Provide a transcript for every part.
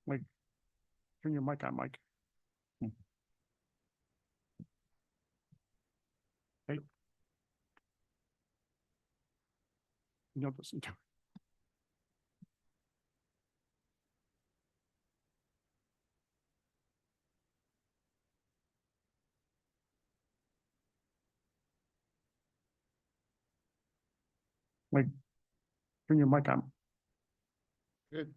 Mike, turn your mic on, Mike. Hey. You don't listen to. Mike, turn your mic on. Good.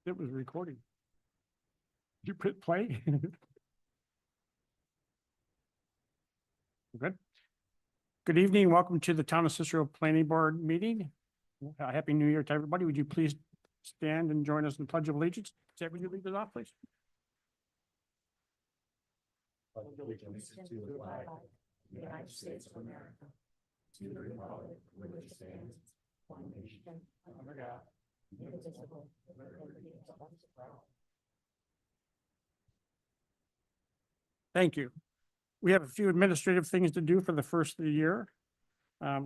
It was recording. Did you put play? Good. Good evening. Welcome to the Town of Cicero Planning Board meeting. Happy New Year to everybody. Would you please stand and join us in the Pledge of Allegiance? Jack, would you lead us off, please? Allegiance to the flag of the United States of America, to the republic for which it stands, one nation, under God, indivisible, with liberty and justice for all. Thank you. We have a few administrative things to do for the first of the year.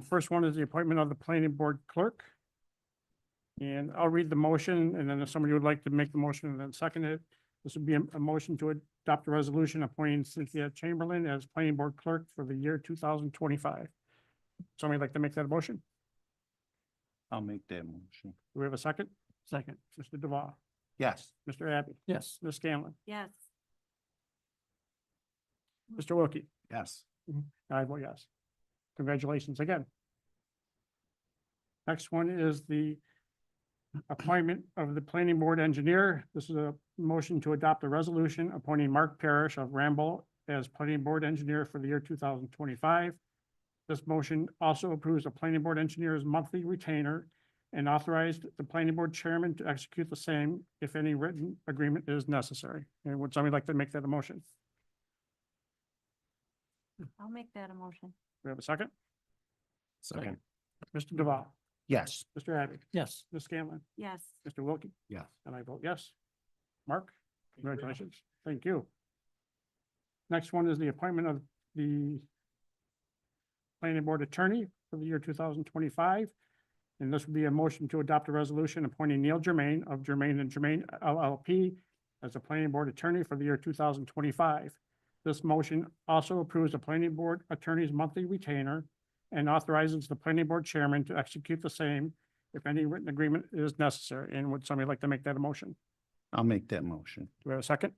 First one is the appointment of the planning board clerk. And I'll read the motion, and then if somebody would like to make the motion and then second it, this would be a motion to adopt a resolution appointing Cynthia Chamberlain as planning board clerk for the year 2025. Somebody like to make that a motion? I'll make that motion. Do we have a second? Second. Mr. Duval, Yes. Mr. Abbey, Yes. Ms. Scanlon, Yes. Mr. Wilkie. Yes. I vote yes. Congratulations again. Next one is the appointment of the planning board engineer. This is a motion to adopt a resolution appointing Mark Parrish of Ramble as planning board engineer for the year 2025. This motion also approves a planning board engineer's monthly retainer and authorized the planning board chairman to execute the same if any written agreement is necessary. And would somebody like to make that a motion? I'll make that a motion. We have a second? Second. Mr. Duval, Yes. Mr. Abbey, Yes. Ms. Scanlon, Yes. Mr. Wilkie, Yes. and I vote yes. Mark, congratulations. Thank you. Next one is the appointment of the planning board attorney for the year 2025. And this would be a motion to adopt a resolution appointing Neil Germain of Germain and Germain LLP as a planning board attorney for the year 2025. This motion also approves the planning board attorney's monthly retainer and authorizes the planning board chairman to execute the same if any written agreement is necessary. And would somebody like to make that a motion? I'll make that motion. Do we have a second?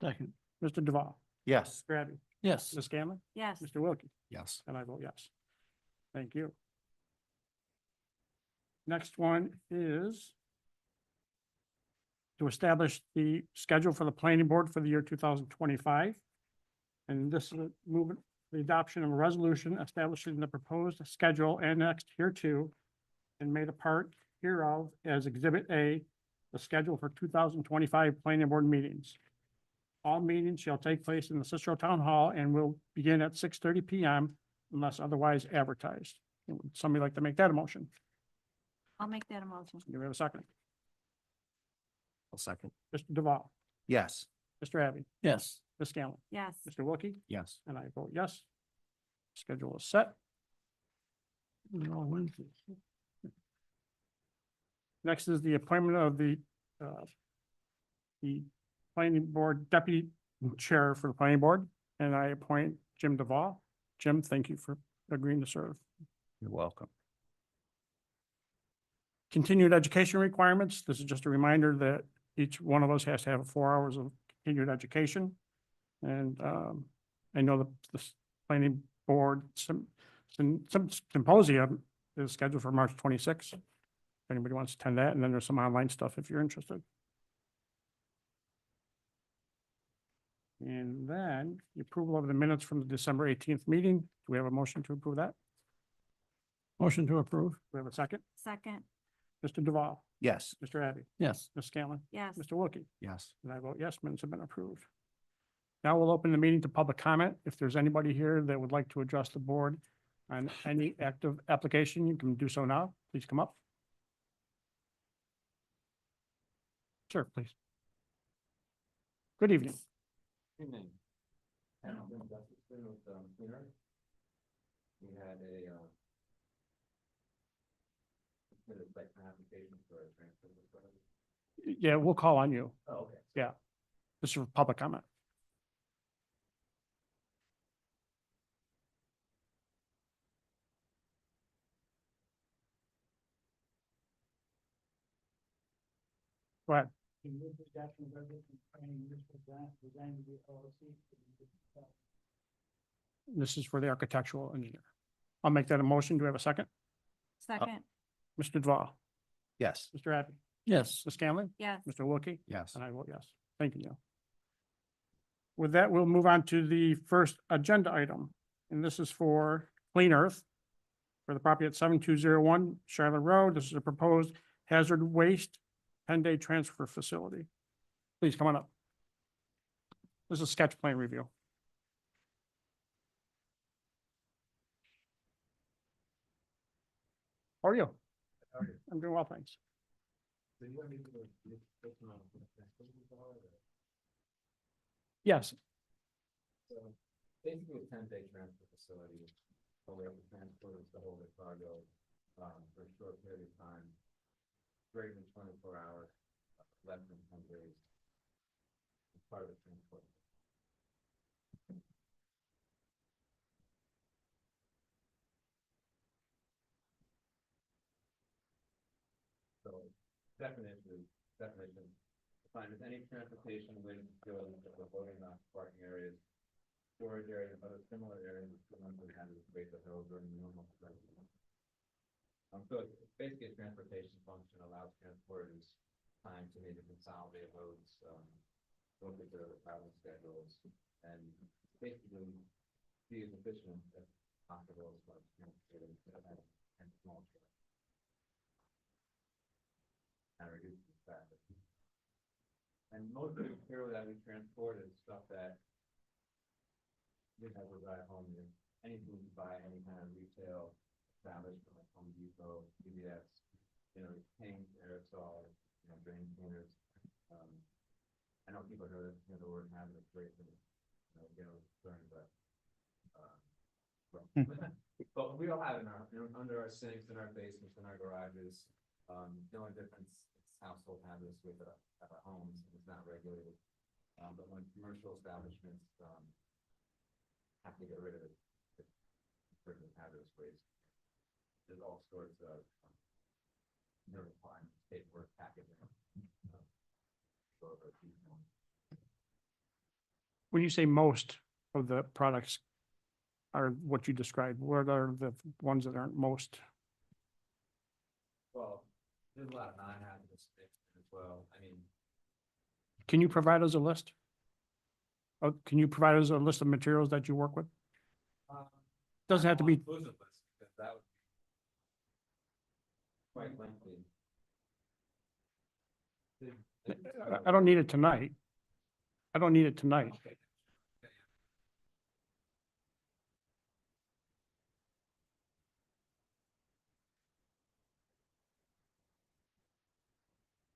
Second. Mr. Duval, Yes. Mr. Abbey, Yes. Ms. Scanlon, Yes. Mr. Wilkie, Yes. and I vote yes. Thank you. Next one is to establish the schedule for the planning board for the year 2025. And this is a movement, the adoption of a resolution establishing the proposed schedule annexed hereto and made a part hereof as Exhibit A, the schedule for 2025 planning board meetings. All meetings shall take place in the Cicero Town Hall and will begin at 6:30 PM unless otherwise advertised. Would somebody like to make that a motion? I'll make that a motion. Do we have a second? I'll second. Mr. Duval, Yes. Mr. Abbey, Yes. Ms. Scanlon, Yes. Mr. Wilkie, Yes. and I vote yes. Schedule is set. They're all Wednesdays. Next is the appointment of the planning board deputy chair for the planning board, and I appoint Jim Duval. Jim, thank you for agreeing to serve. You're welcome. Continued education requirements. This is just a reminder that each one of us has to have 4 hours of continued education. And I know that the planning board, some symposium is scheduled for March 26th. If anybody wants to attend that, and then there's some online stuff if you're interested. And then the approval of the minutes from the December 18th meeting. Do we have a motion to approve that? Motion to approve. Do we have a second? Second. Mr. Duval, Yes. Mr. Abbey, Yes. Ms. Scanlon, Yes. Mr. Wilkie, Yes. and I vote yes, minutes have been approved. Now we'll open the meeting to public comment. If there's anybody here that would like to address the board on any active application, you can do so now. Please come up. Sure, please. Good evening. Evening. Hamilton Justice with Cleaner. We had a submitted site plan application for a transfer Yeah, we'll call on you. Oh, okay. Yeah. This is for public comment. Go ahead. This is for the architectural engineer. I'll make that a motion. Do we have a second? Second, Mr. Duval, Yes. Mr. Abbey, Yes. Ms. Scanlon, yes. Mr. Wilkie, Yes. and I vote yes. Thank you, Neil. With that, we'll move on to the first agenda item, and this is for Clean Earth for the property at 7201 Charlotte Road. This is a proposed hazard waste 10-day transfer facility. Please come on up. This is a sketch plan review. How are you? How are you? I'm doing well, thanks. So you want me to do this one on the next one, or? Yes, So basically a 10-day transfer facility, where we have to transport it to hold the cargo, for a short period of time. Greater than 24 hours, less than 10 days. As part of the transport. So definition, defined as any transportation related to facilities that are loading on parking areas, storage areas, and other similar areas that normally handle waste of held during normal operations. So it's basically a transportation function allows transporters time to maybe consolidate loads, look at their travel schedules, and basically be as efficient as possible as far as transporting and small trucks. And reduce the traffic. And most of the material that we transport is stuff that we have to drive home in. Anything you buy, any kind of retail establishment like Home Depot, CVS, paint, aerosol, drain cleaners. I know people heard the word hazardous waste and concerned, but but we all have it in our under our sinks, in our basements, in our garages. The only difference is household hazardous waste at our homes, and it's not regulated. But when commercial establishments have to get rid of it, certain hazardous waste, there's all sorts of requirements, paperwork, packaging. when you say most of the products are what you described, what are the ones that aren't most? Well, there's a lot of non-hazardous as well. I mean, Can you provide us a list? Can you provide us a list of materials that you work with? Doesn't have to be, inclusive list, because that would be quite lengthy. I don't need it tonight. I don't need it tonight. Okay.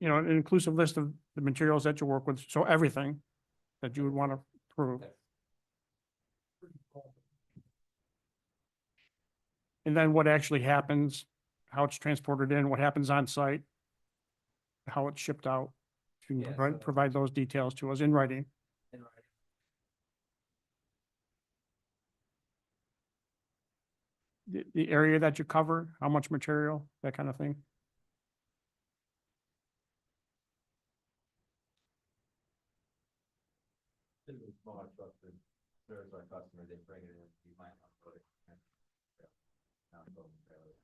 An inclusive list of the materials that you work with, so everything that you would want to prove. Okay. And then what actually happens, how it's transported in, what happens on site, how it's shipped out. If you can Yeah, provide, so- provide those details to us in writing. In writing. The area that you cover, how much material, that kind of thing. This is a smaller truck that serves our customer, they bring it in, you might not put it. Not go fairly,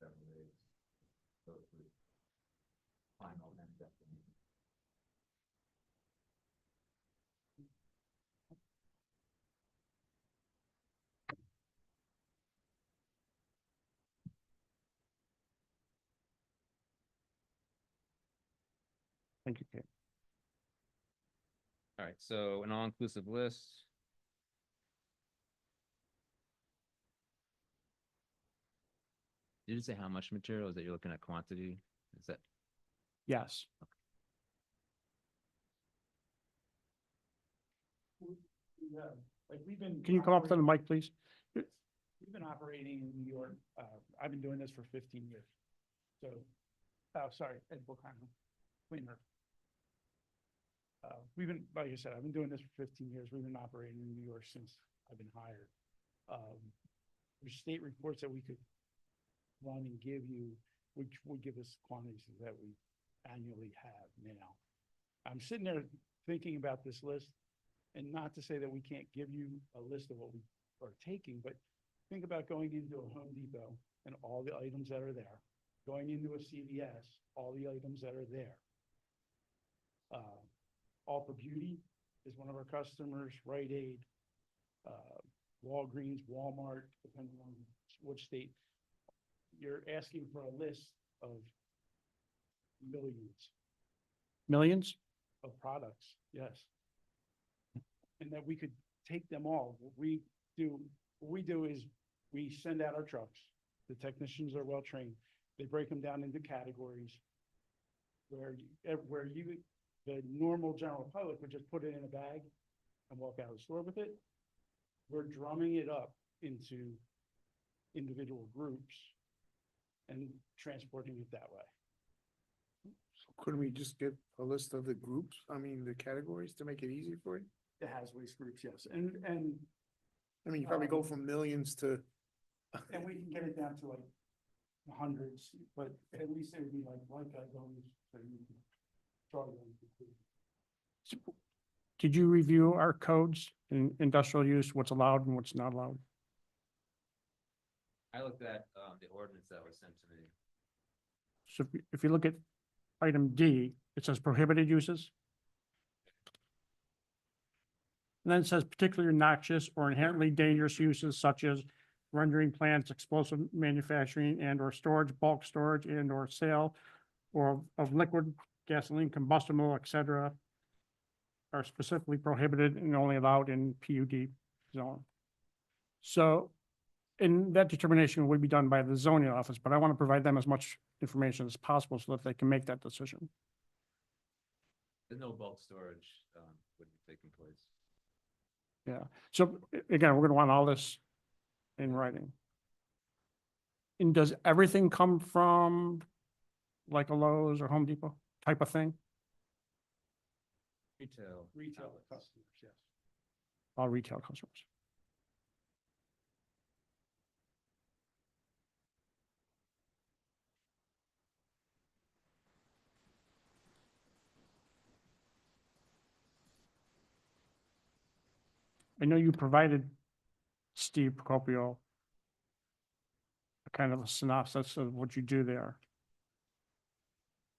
7 days. Go through final and definitely. Thank you, Kate. All right, so an all-inclusive list. Did you say how much material? Is that you're looking at quantity? Is that, Yes. Like we've been. Can you come up to the mic, please? We've been operating in New York, I've been doing this for 15 years. So, oh, sorry, Ed Buchanan. cleaner. We've been, like I said, I've been doing this for 15 years. We've been operating in New York since I've been hired. There's state reports that we could run and give you, which would give us quantities that we annually have now. I'm sitting there thinking about this list, and not to say that we can't give you a list of what we are taking, but think about going into a Home Depot and all the items that are there, going into a CVS, all the items that are there. All for Beauty is one of our customers, Rite Aid, Walgreens, Walmart, depending on which state. You're asking for a list of Millions? of products, yes. And that we could take them all. What we do is we send out our trucks. The technicians are well-trained. They break them down into categories where the normal general public would just put it in a bag and walk out of the store with it. We're drumming it up into individual groups and transporting it that way. So couldn't we just get a list of the groups, I mean, the categories to make it easy for you? It has waste groups, yes, and I mean, you probably go from millions to. we can get it down to like hundreds, but at least it would be like items, so you can charge them. Did you review our codes in industrial use, what's allowed and what's not allowed? I looked at, the ordinance that was sent to me. So if you look at item D, it says prohibited uses. And then it says particularly noxious or inherently dangerous uses such as rendering plants, explosive manufacturing and or storage, bulk storage and or sale or of liquid, gasoline, combustible, etc. are specifically prohibited and only allowed in PUD zone. So, and that determination would be done by the zoning office, but I want to provide them as much information as possible so that they can make that decision. There's no bulk storage, would be taking place. Yeah, so again, we're gonna want all this in writing. And does everything come from like a Lowe's or Home Depot type of thing? Retail outlets. customers, yes. All retail customers? I know you provided Steve Procopio a kind of a synopsis of what you do there.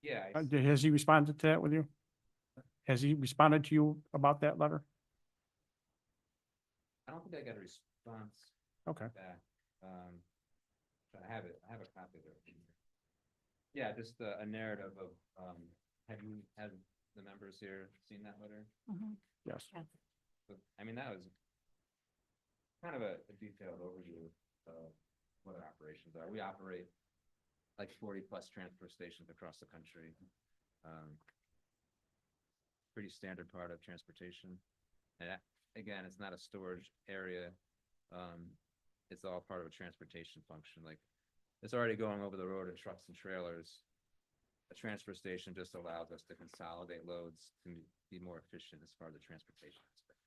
Yeah, Has he responded to that with you? Has he responded to you about that letter? I don't think I got a response Okay, back. I have a copy of it. Yeah, just a narrative of, have you had the members here seen that letter? yes. But, I mean, that was kind of a detailed overview of what our operations are. We operate like 40+ transfer stations across the country. Pretty standard part of transportation. And again, it's not a storage area. It's all part of a transportation function. Like, it's already going over the road in trucks and trailers. A transfer station just allows us to consolidate loads to be more efficient as far as the transportation aspect.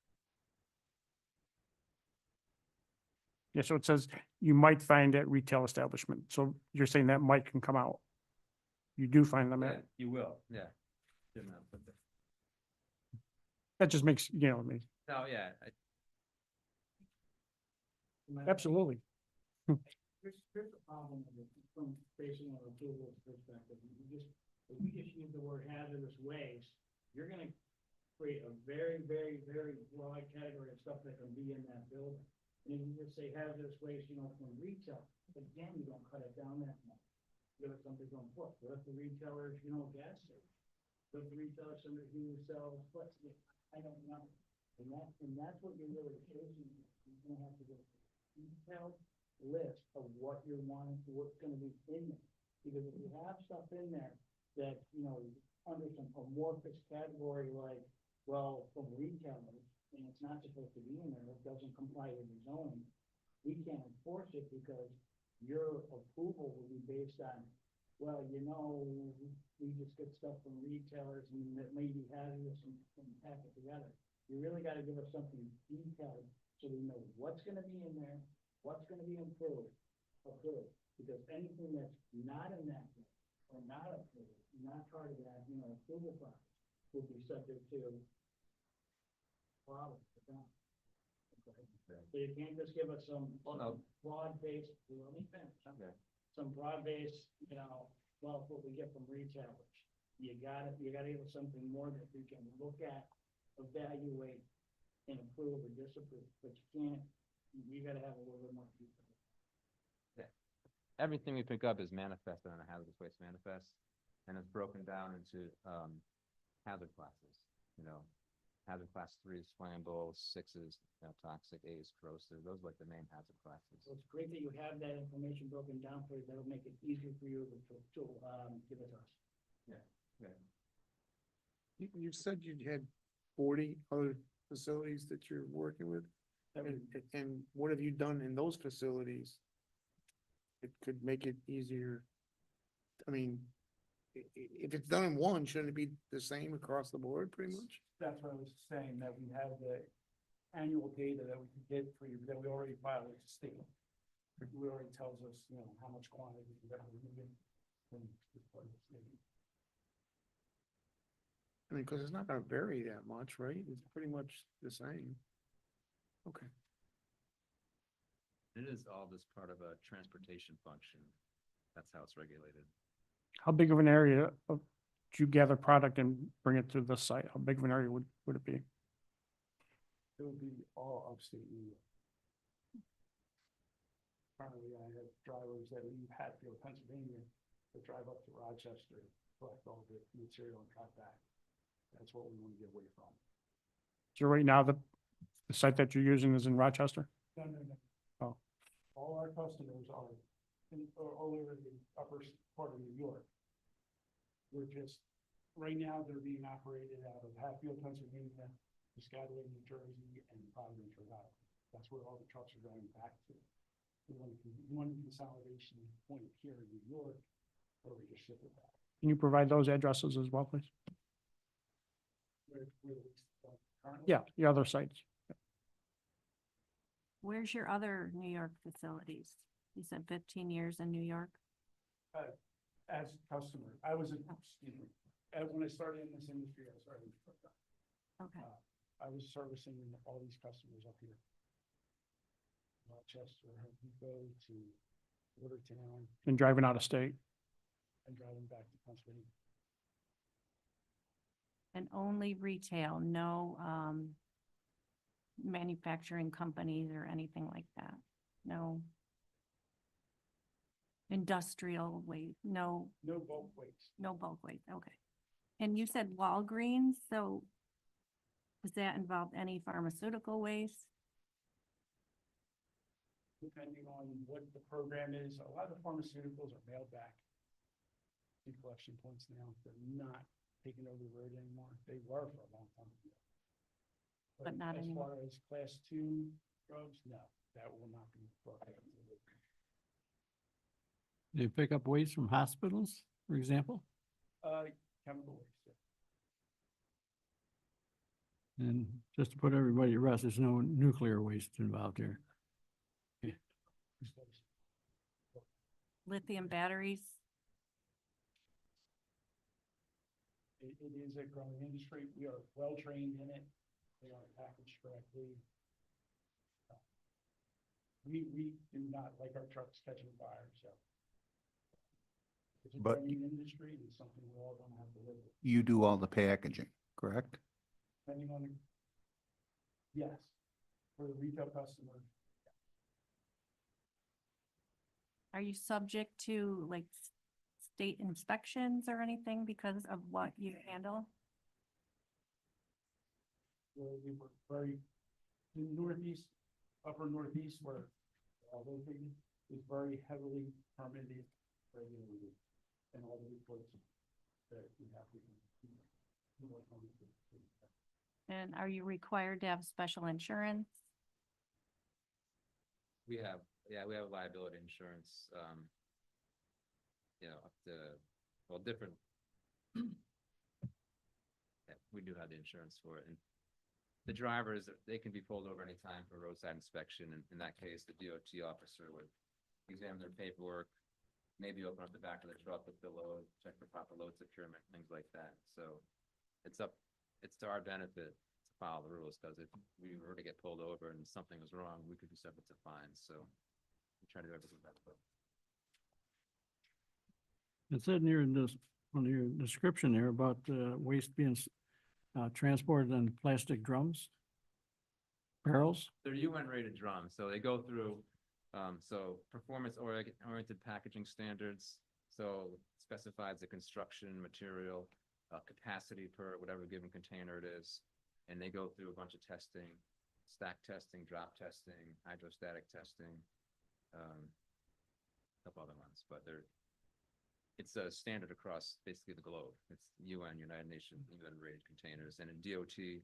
Yeah, so it says you might find at retail establishment. So you're saying that might can come out. You do find them Yeah, at, you will, yeah. Didn't know, but that just makes, you know, me, no, yeah, absolutely. Here's the problem with it, from facing an approval perspective. If we just use the word hazardous waste, you're gonna create a very, very, very broad category of stuff that can be in that building. And if you just say hazardous waste, from retail, again, you don't cut it down that much. What if somebody's on foot? What if the retailer's, gas station? What if the retailer's somebody who sells flex? I don't know. And that's what you're really chasing. You're gonna have to get a detailed list of what you're wanting, what's gonna be in there. Because if you have stuff in there that, under some amorphous category like, well, from retailers, and it's not supposed to be in there, it doesn't comply with the zoning, we can't enforce it because your approval will be based on well, we just get stuff from retailers and that maybe hazardous and pack it together. You really gotta give us something detailed so we know what's gonna be in there, what's gonna be approved. Because anything that's not in that, or not approved, not part of that, approval process, will be subject to problems. So you can't just give us some Well, no. broad-based, let me finish. Okay. Some broad-based, well, what we get from retailers. You gotta give us something more that we can look at, evaluate, and approve or disapprove, but you gotta have a little bit more detail. Everything we pick up is manifested on a hazardous waste manifest, and it's broken down into, hazard classes, hazard class 3 is flammable, 6 is toxic, 8 is corrosive, those are like the main hazard classes. So it's great that you have that information broken down for you, that'll make it easier for you to give it to us. You said you had 40 other facilities that you're working with? And what have you done in those facilities? It could make it easier. I mean, if it's done in one, shouldn't it be the same across the board pretty much? That's what I was saying, that we have the annual data that we can get for you, that we already filed with the state. It already tells us, how much quantity that we're moving from this part of the state. I mean, because it's not gonna vary that much, right? It's pretty much the same. Okay. It is all just part of a transportation function. That's how it's regulated. How big of an area of, do you gather product and bring it to the site? How big of an area would it be? It would be all upstate New York. Currently, I have drivers that leave Hatfield, Pennsylvania, that drive up to Rochester, collect all the material and drive back. That's what we want to get away from. So right now, the site that you're using is in Rochester? No. Oh. All our customers are all over the upper part of New York. We're just, right now, they're being operated out of Hatfield, Pennsylvania, Piscataway, New Jersey, and Providence, Rhode Island. That's where all the trucks are going back to. We want one consolidation point here in New York, where we just ship it back. Can you provide those addresses as well, please? Currently, Yeah, the other sites. Where's your other New York facilities? You said 15 years in New York? as customer, I was, excuse me, when I started in this industry, I started in truck. Okay. I was servicing all these customers up here. Rochester, Home Depot to Watertown, And driving out of state. and driving back to Pennsylvania. And only retail, no manufacturing companies or anything like that? No industrial waste, no, No bulk waste. no bulk waste, okay. And you said Walgreens, so does that involve any pharmaceutical waste? Depending on what the program is, a lot of the pharmaceuticals are mailed back to collection points now. They're not taking over the road anymore. They were for a long time ago. But not anymore. As far as class 2 drugs, no, that will not be brought back. Do you pick up waste from hospitals, for example? Chemical waste. And just to put everybody at rest, there's no nuclear waste involved here. Lithium batteries? It is a growing industry. We are well-trained in it. They are packaged correctly. We do not like our trucks catching fire, so. It's a But- growing industry. It's something we're all gonna have to live with, You do all the packaging, correct? depending on the. Yes, for the retail customer. Are you subject to like state inspections or anything because of what you handle? Where we were very, the northeast, upper northeast, where all those things is very heavily permitted, regulated, and all the reports that we have to. And are you required to have special insurance? We have liability insurance. you know, up to, well, different. Yeah, we do have the insurance for it, and the drivers, they can be pulled over anytime for roadside inspection, and in that case, the DOT officer would examine their paperwork, maybe open up the back of the truck with the load, check for proper load securement, things like that, so it's to our benefit to follow the rules, because if we were to get pulled over and something was wrong, we could be subject to fines, so we try to do everything that way. It said near this, on your description there about waste being transported in plastic drums, barrels. They're UN rated drums, so they go through, so performance oriented packaging standards. So specifies the construction material, capacity per whatever given container it is. And they go through a bunch of testing, stack testing, drop testing, hydrostatic testing, a couple other ones, but it's a standard across basically the globe. It's UN, United Nations, UN rated containers, and in DOT,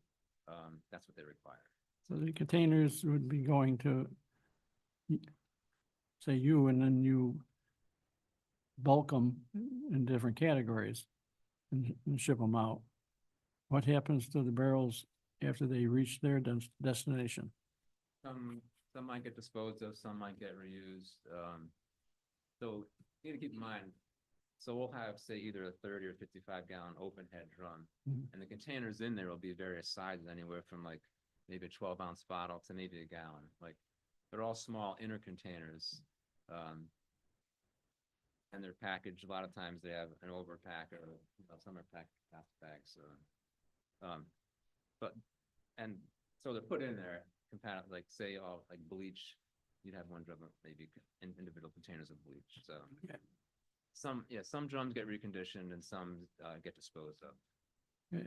that's what they require. So the containers would be going to, say you, and then you bulk them in different categories and ship them out. What happens to the barrels after they reach their destination? Some might get disposed of, some might get reused. So you gotta keep in mind, so we'll have, say, either a 30 or 55-gallon open head drum, Mhm. and the containers in there will be various sizes, anywhere from like maybe a 12-ounce bottle to maybe a gallon. Like, they're all small inner containers. And they're packaged, a lot of times they have an overpack, or some are packed half bags, so. And so they're put in there, compatible, like, say, all like bleach, you'd have one drum of maybe individual containers of bleach, so. Okay. Some drums get reconditioned and some get disposed of.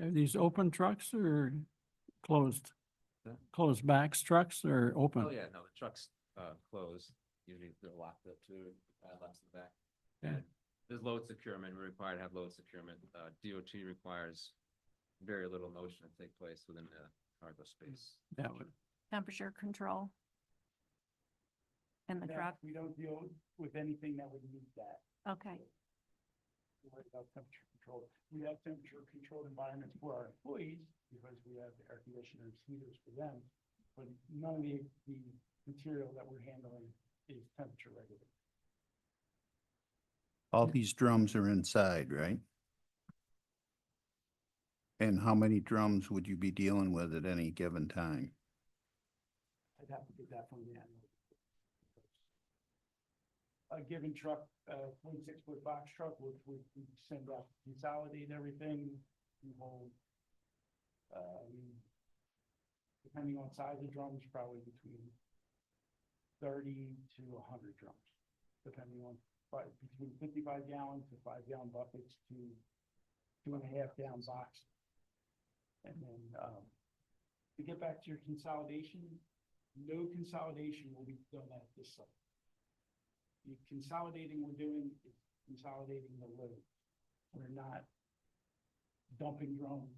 Are these open trucks or closed? Huh? Closed backs trucks or open? Oh, yeah, no, the truck's closed, usually they're locked up too, locks in the back. Yeah. And there's load securement, we're required to have load securement, DOT requires very little motion to take place within the cargo space. That would, Temperature control in the That- truck. We don't deal with anything that would need that. Okay, We're worried about temperature control. We have temperature controlled environments for our employees because we have air conditioners, heaters for them. But none of the material that we're handling is temperature regulated. All these drums are inside, right? And how many drums would you be dealing with at any given time? I'd have to get that from the animal. A given truck, 26-foot box truck, which we send out, consolidate everything, we hold, depending on size of drums, probably between 30 to 100 drums, depending on, but between 55 gallon to 5-gallon buckets to 2.5-gallon boxes. And then, to get back to your consolidation, no consolidation will be done at this site. The consolidating we're doing is consolidating the load. We're not dumping drones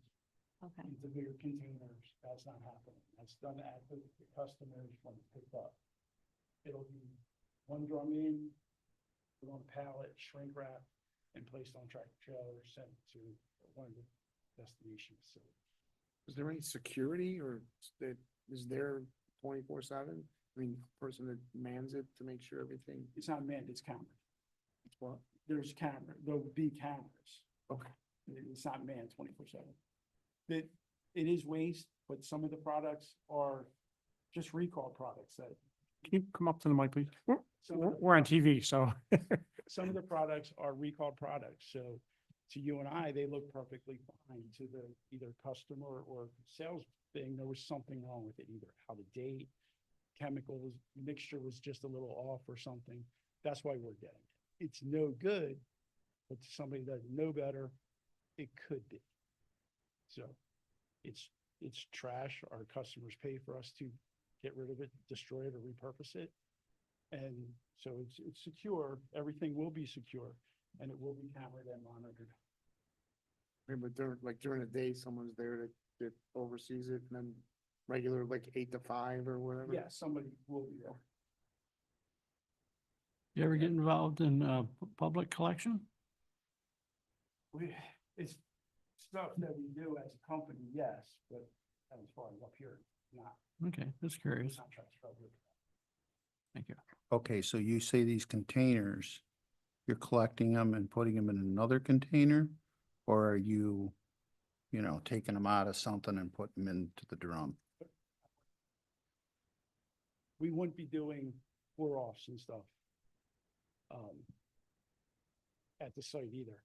okay, into bigger containers. That's not happening. That's done at the customers when it's picked up. It'll be one drum in, put on a pallet, shrink wrap, and placed on tractor trailer, sent to one of the destination facilities. Is there any security or is there 24/7? I mean, person that mans it to make sure everything. It's not manned, it's camera. It's what? There's camera, there'll be cameras. Okay. It's not manned 24/7. It is waste, but some of the products are just recall products that. Can you come up to the mic, please? some of the- We're on TV, so. Some of the products are recalled products, so to you and I, they look perfectly fine. To the either customer or sales thing, there was something wrong with it, either out of date, chemicals, mixture was just a little off or something. That's why we're getting it. It's no good, but to somebody that doesn't know better, it could be. So it's trash. Our customers pay for us to get rid of it, destroy it, or repurpose it. And so it's secure. Everything will be secure, and it will be cambered and monitored. But during the day, someone's there that oversees it, and then regular, like 8 to 5 or whatever? Yeah, somebody will be there. You ever get involved in, public collection? It's stuff that we do as a company, yes, but as far as up here, not. Okay, just curious. Contracts for up here. Thank you. Okay, so you say these containers, you're collecting them and putting them in another container? Or are you, taking them out of something and putting them into the drum? We wouldn't be doing pour-offs and stuff at the site either.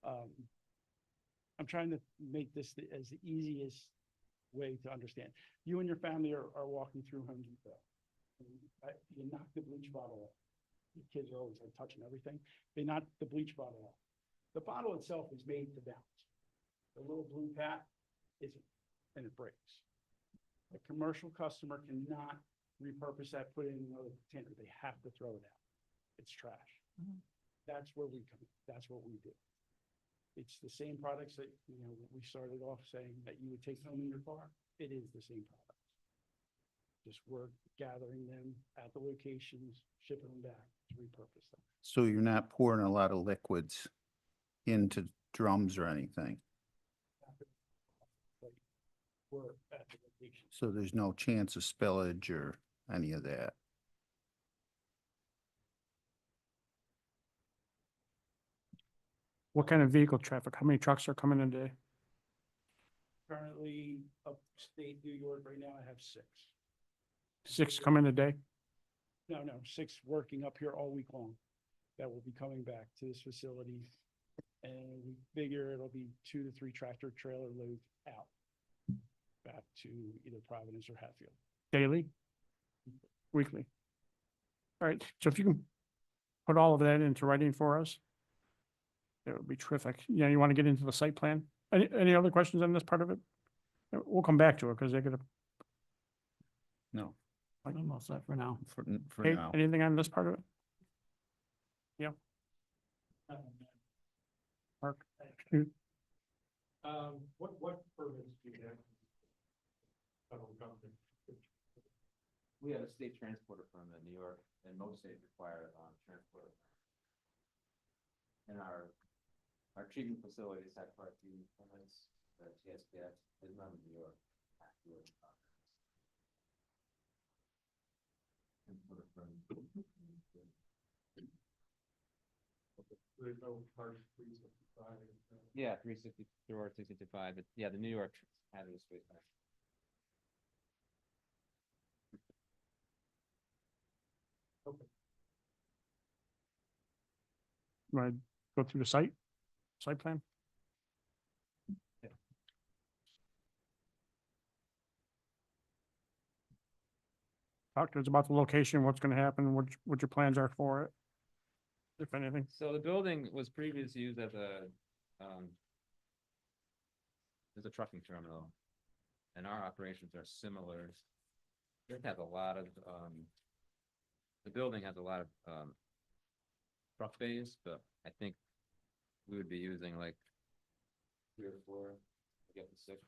I'm trying to make this as the easiest way to understand. You and your family are walking through Home Depot. You knock the bleach bottle off. The kids are always like touching everything. They knock the bleach bottle off. The bottle itself is made to bounce. The little blue cap isn't, and it breaks. A commercial customer cannot repurpose that, put it in another container. They have to throw it out. It's trash. That's where we come, that's what we do. It's the same products that, we started off saying that you would take home in your car. It is the same products. Just we're gathering them at the locations, shipping them back to repurpose them. So you're not pouring a lot of liquids into drums or anything? Like, we're at the location. So there's no chance of spillage or any of that? What kind of vehicle traffic? How many trucks are coming in a day? Currently, upstate New York, right now, I have 6. 6 come in a day? No, 6 working up here all week long that will be coming back to this facility. And we figure it'll be 2 to 3 tractor trailer loads out back to either Providence or Hatfield. Daily? Weekly? All right, so if you can put all of that into writing for us, it would be terrific. Yeah, you want to get into the site plan? Any other questions on this part of it? We'll come back to it because they're gonna, No, I'm all set for now. for hey, now. anything on this part of it? Mark? You- What permits do you have? Federal government. We have a state transporter permit in New York, and most states require, transporter. And our treatment facilities have part B permits, the TSPF is not in New York. Transporter permit. There's no part 365. Yeah, 364, 365, but yeah, the New York hazardous waste act. Want to go through the site plan? Talk to us about the location, what's gonna happen, what your plans are for it, if anything. So the building was previously used as a trucking terminal, and our operations are similar. It has a lot of, the building has a lot of, truck bays, but I think we would be using like 3 or 4, to get to 6.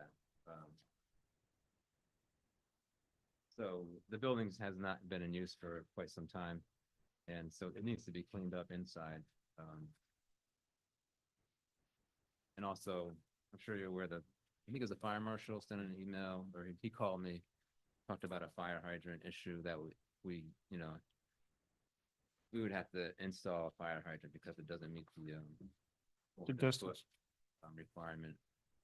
Yeah, So the buildings has not been in use for quite some time, and so it needs to be cleaned up inside. And also, I'm sure you're aware that, I think it was the fire marshal sent an email, or he called me, talked about a fire hydrant issue that we would have to install a fire hydrant because it doesn't meet the 400 distance. foot, requirement.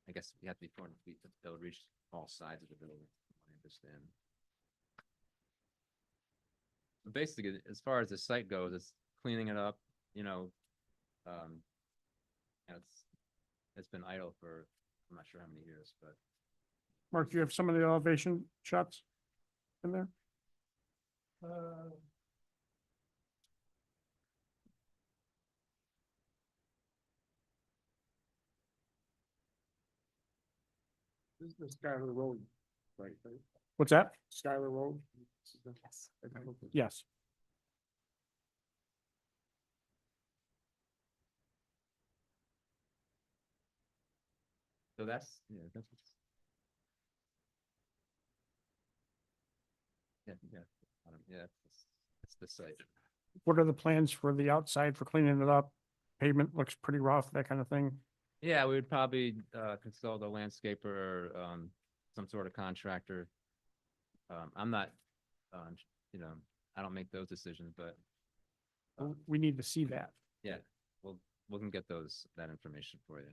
I guess you have to be 400 feet to be able to reach all sides of the building, I understand. But basically, as far as the site goes, it's cleaning it up, and it's been idle for, I'm not sure how many years, but Mark, do you have some of the elevation shots in there? This is the Skyler Road, right? What's that? Skyler Road. Yes. Yes. so that's, yeah, that's. Yeah, yeah, yeah, it's the site. What are the plans for the outside for cleaning it up? Pavement looks pretty rough, that kind of thing. Yeah, we would probably consult a landscaper or some sort of contractor. I'm not, you know, I don't make those decisions, but We need to see that. yeah, we can get that information for you.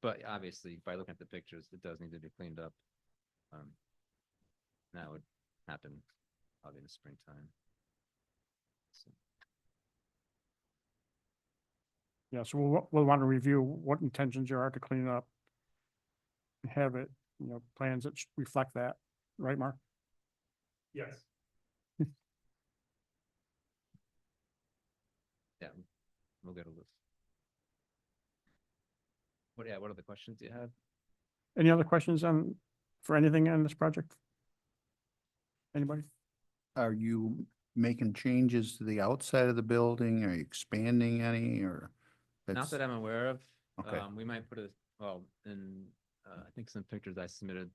But obviously, by looking at the pictures, it does need to be cleaned up. That would happen probably in the springtime. So, Yeah, so we'll want to review what intentions there are to clean it up. Have it, plans that reflect that, right, Mark? Yes. yeah, we'll get a list. What other questions do you have? Any other questions for anything on this project? Anybody? Are you making changes to the outside of the building? Are you expanding any or? Not that's- that I'm aware of. Okay. We might put I think some pictures I submitted,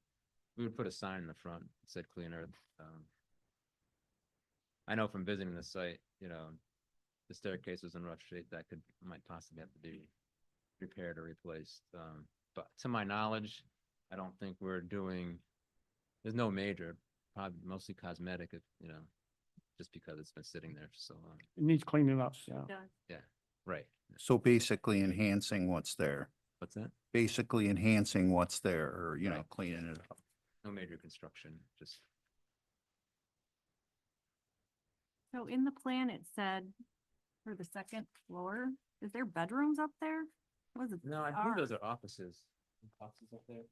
we would put a sign in the front that said Clean Earth. I know from visiting the site, the staircase was in rough shape, might possibly have to be repaired or replaced. But to my knowledge, I don't think there's no major, probably mostly cosmetic, just because it's been sitting there for so long. It needs cleaning up, yeah. Does. Right. So basically enhancing what's there, What's that? basically enhancing what's there or, Right. cleaning it up. No major construction, just, So in the plan, it said for the second floor, is there bedrooms up there? What is it? no, I think those are offices. Offices up there?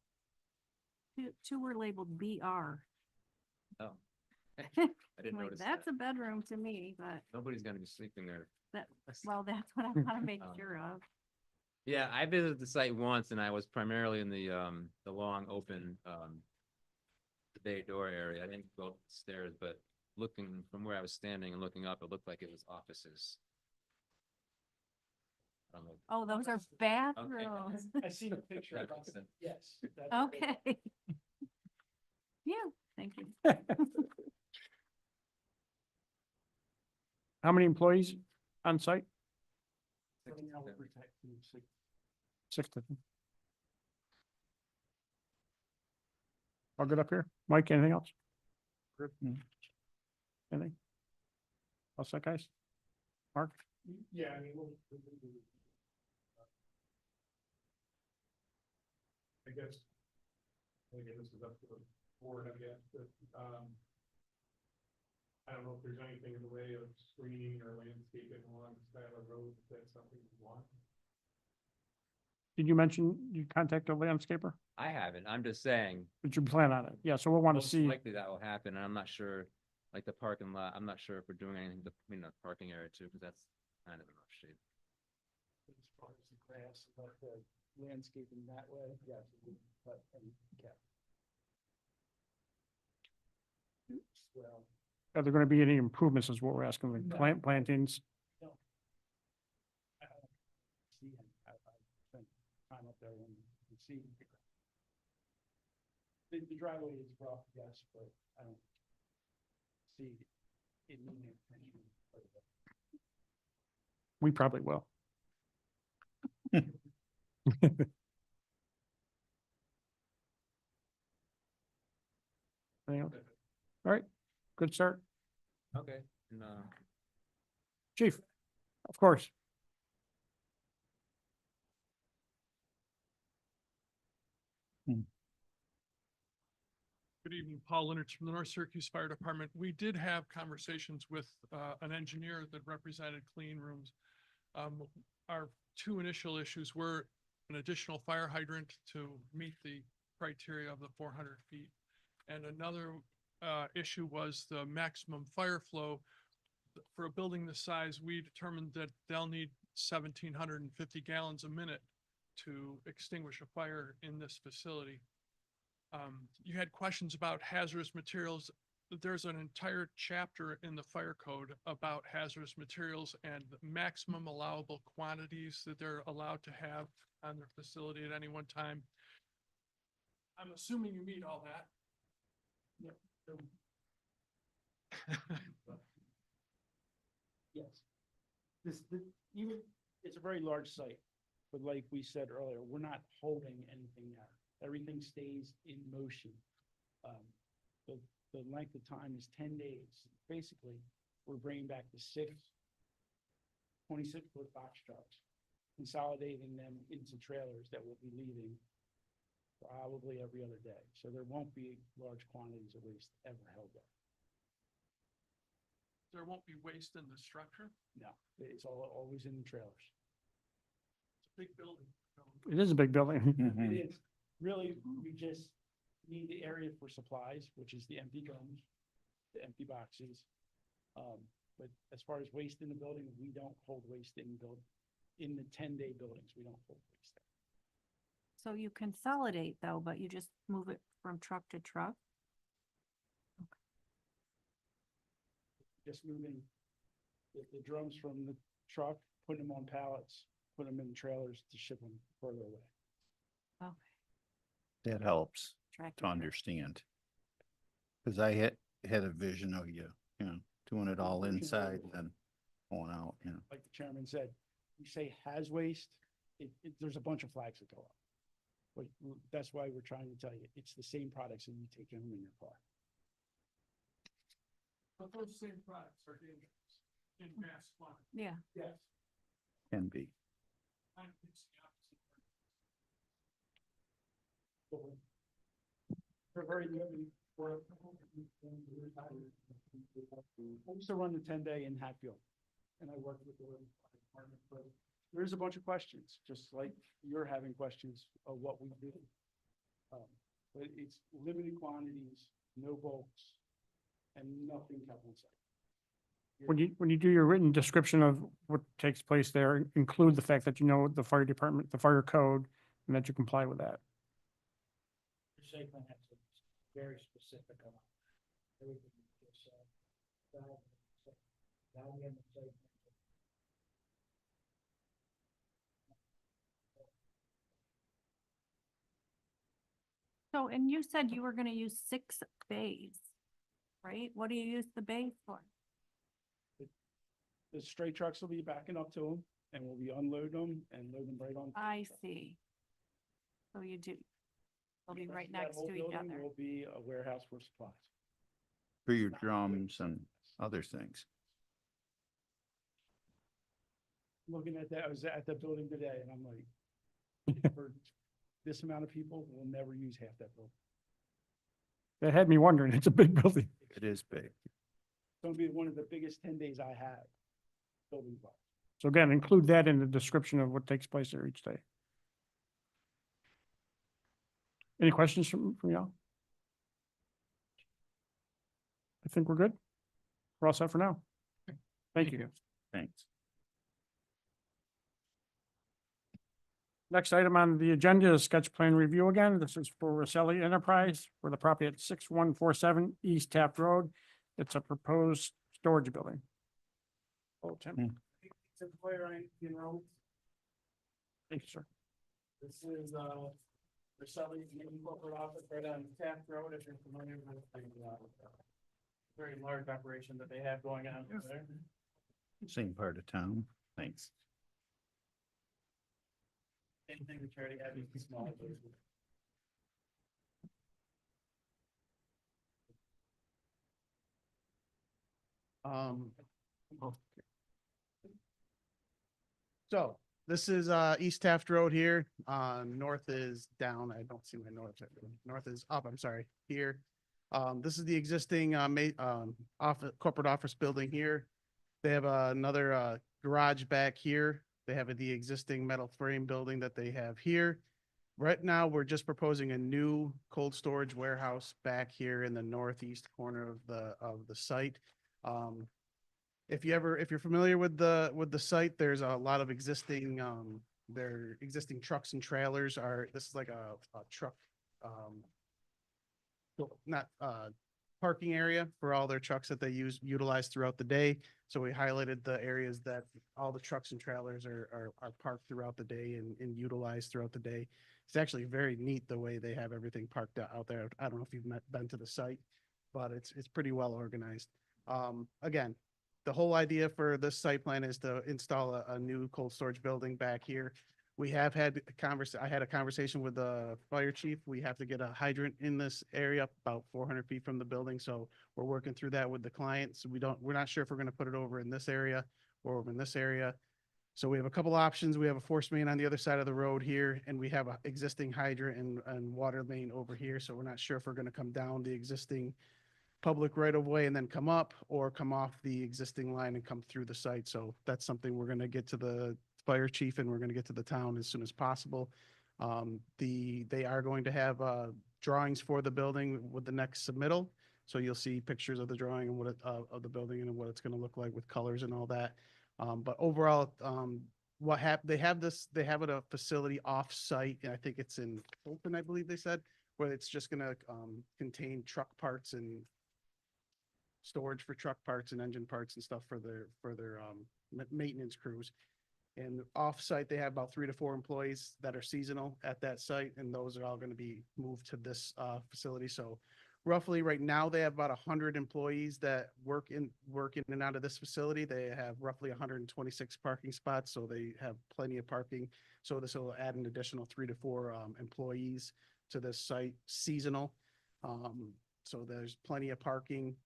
Two were labeled BR. Oh. I didn't Like, notice that's that. a bedroom to me, but Nobody's gonna be sleeping there. that's what I want to make Um, sure of. Yeah, I visited the site once and I was primarily in the long open, the bay door area. I didn't go up the stairs, but looking from where I was standing and looking up, it looked like it was offices. I don't know. Oh, those are bathrooms. I seen a picture. That about makes it. sense. Yes. that's- Okay. Yeah, thank you. How many employees on site? Right now we're protecting 6 to 10. All good up here? Mike, anything else? Good. Anything? All set, guys? Mark? Yeah, I mean, I guess, again, this is up to the board, I guess, but, I don't know if there's anything in the way of screening or landscaping along Skylar Road, if that's something you want. Did you mention you contacted a landscaper? I haven't. I'm just saying. Did you plan on it? Yeah, so we'll want to Most see. likely that will happen, and I'm not sure, like the parking lot, I'm not sure if we're doing anything to clean up parking area too, because that's kind of in rough shape. As far as the grass, but the landscaping that way, yes, but, yeah. Well, Are there going to be any improvements is what we're asking, like No. plantings? I don't see him, I've spent time up there and see. The driveway is rough, yes, but I don't see it needing attention. We probably will. Anything else? All right, good start. Okay. And, Chief, of course. Good evening, Paul Leonard from the North Syracuse Fire Department. We did have conversations with an engineer that represented clean rooms. Our two initial issues were an additional fire hydrant to meet the criteria of the 400 feet. And another issue was the maximum fire flow. For a building this size, we determined that they'll need 1,750 gallons a minute to extinguish a fire in this facility. You had questions about hazardous materials. There's an entire chapter in the fire code about hazardous materials and the maximum allowable quantities that they're allowed to have on their facility at any one time. I'm assuming you meet all that. Yes. Even, it's a very large site, but like we said earlier, we're not holding anything there. Everything stays in motion. The, the length of time is 10 days. Basically, we're bringing back the 26-foot box trucks, consolidating them into trailers that will be leaving probably every other day. So there won't be large quantities of waste ever held there. There won't be waste in the structure. No, it's always in the trailers. It's a big building. It is a big building. It is. Really, we just need the area for supplies, which is the empty drums, the empty boxes. But as far as waste in the building, we don't hold waste in the 10-day buildings, we don't hold waste there. So you consolidate though, but you just move it from truck to truck? Just moving the drums from the truck, putting them on pallets, putting them in trailers to ship them further away. Okay. That helps Track to and track. understand. Cause I had a vision of you know, doing it all inside and then going out, you know. Like the chairman said, you say has waste, there's a bunch of flags that go up. But that's why we're trying to tell you, it's the same products that you take home in your car. But those same products are dangerous in mass quantity. Yeah. Yes. Can be. I think it's the opposite. We're very limited. I used to run the 10-day in Hatfield, and I worked with the fire department, but there's a bunch of questions, just like you're having questions of what we do. But it's limited quantities, no bulks, and nothing kept on site. When you do your written description of what takes place there, include the fact that you know the fire department, the fire code, and that you comply with that. Your site plan has to be very specific on everything you just said. Now we have the site. So, and you said you were gonna use 6 bays, right? What do you use the bays for? The straight trucks will be backing up to them, and we'll be unloading them and load them right on. I see. So you do, they'll be right That next whole to each building other. Will be a warehouse for supplies. For your drums and other things. Looking at that, I was at that building today, and I'm like, for this amount of people, we'll never use half that building. That had me wondering. It's a big building. It is big. It's gonna be one of the biggest 10 days I have. Building wise. So again, include that in the description of what takes place there each day. Any questions from y'all? I think we're good. We're all set for now. Thank you. Thanks. Next item on the agenda is sketch plan review again. This is for Rosselli Enterprise for the property at 6147 East Taft Road. It's a proposed storage building. Oh, Tim, It's a clear, you know, thank you, sir. this is, Rosselli's main corporate office right on Taft Road, if you're familiar with the, very large operation that they have going on over there. Same part of town. Thanks. Same thing with charity, having small. So this is East Taft Road here. North is down. I don't see my north. North is up, I'm sorry, here. This is the existing office, corporate office building here. They have another garage back here. They have the existing metal frame building that they have here. Right now, we're just proposing a new cold storage warehouse back here in the northeast corner of the site. If you're familiar with the site, there's a lot of existing, their existing trucks and trailers this is like a truck, not, parking area for all their trucks that they utilize throughout the day. So we highlighted the areas that all the trucks and trailers are parked throughout the day and utilized throughout the day. It's actually very neat the way they have everything parked out there. I don't know if you've been to the site, but it's pretty well organized. Again, the whole idea for this site plan is to install a new cold storage building back here. We have had I had a conversation with the fire chief. We have to get a hydrant in this area about 400 feet from the building, so we're working through that with the client. So we're not sure if we're gonna put it over in this area or over in this area. So we have a couple options. We have a force main on the other side of the road here, and we have a existing hydrant and water main over here. So we're not sure if we're gonna come down the existing public right of way and then come up, or come off the existing line and come through the site. So that's something we're gonna get to the fire chief and we're gonna get to the town as soon as possible. They are going to have, drawings for the building with the next submittal. So you'll see pictures of the drawing and of the building and what it's gonna look like with colors and all that. But overall, they have a facility off-site, and I think it's in Fulton, I believe they said, where it's just gonna, contain truck parts and storage for truck parts and engine parts and stuff for their maintenance crews. And off-site, they have about 3 to 4 employees that are seasonal at that site, and those are all going to be moved to this facility. So roughly right now, they have about 100 employees that work in and out of this facility. They have roughly 126 parking spots, so they have plenty of parking. So this will add an additional 3 to 4 employees to this site, seasonal. So there's plenty of parking.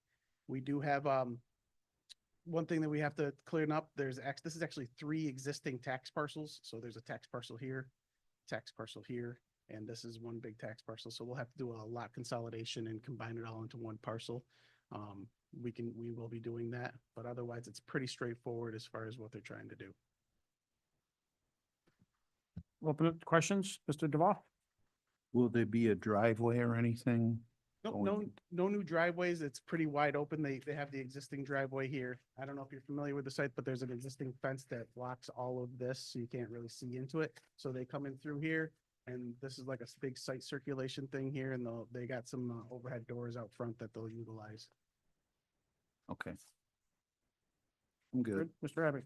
We do have one thing that we have to clear up. This is actually 3 existing tax parcels. So there's a tax parcel here, and this is one big tax parcel. So we'll have to do a lot consolidation and combine it all into one parcel. We will be doing that, but otherwise it's pretty straightforward as far as what they're trying to do. Open up to questions, Mr. Duval? Will there be a driveway or anything? No new driveways. It's pretty wide open. They have the existing driveway here. I don't know if you're familiar with the site, but there's an existing fence that blocks all of this, so you can't really see into it. So they come in through here, and this is like a big site circulation thing here, and they got some overhead doors out front that they'll utilize. Okay. I'm good. Mr. Abbott?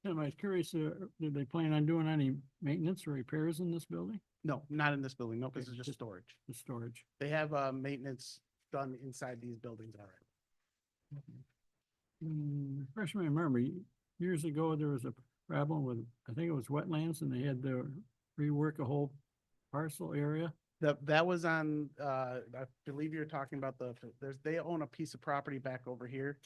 Tim, I was curious, did they plan on doing any maintenance or repairs in this building? No, not in this building. Nope, this is just storage. The storage? They have maintenance done inside these buildings already. Refresh my memory, years ago, there was a problem with, I think it was wetlands, and they had to rework a whole parcel area. That was on, I believe you're talking about they own a piece of property back over here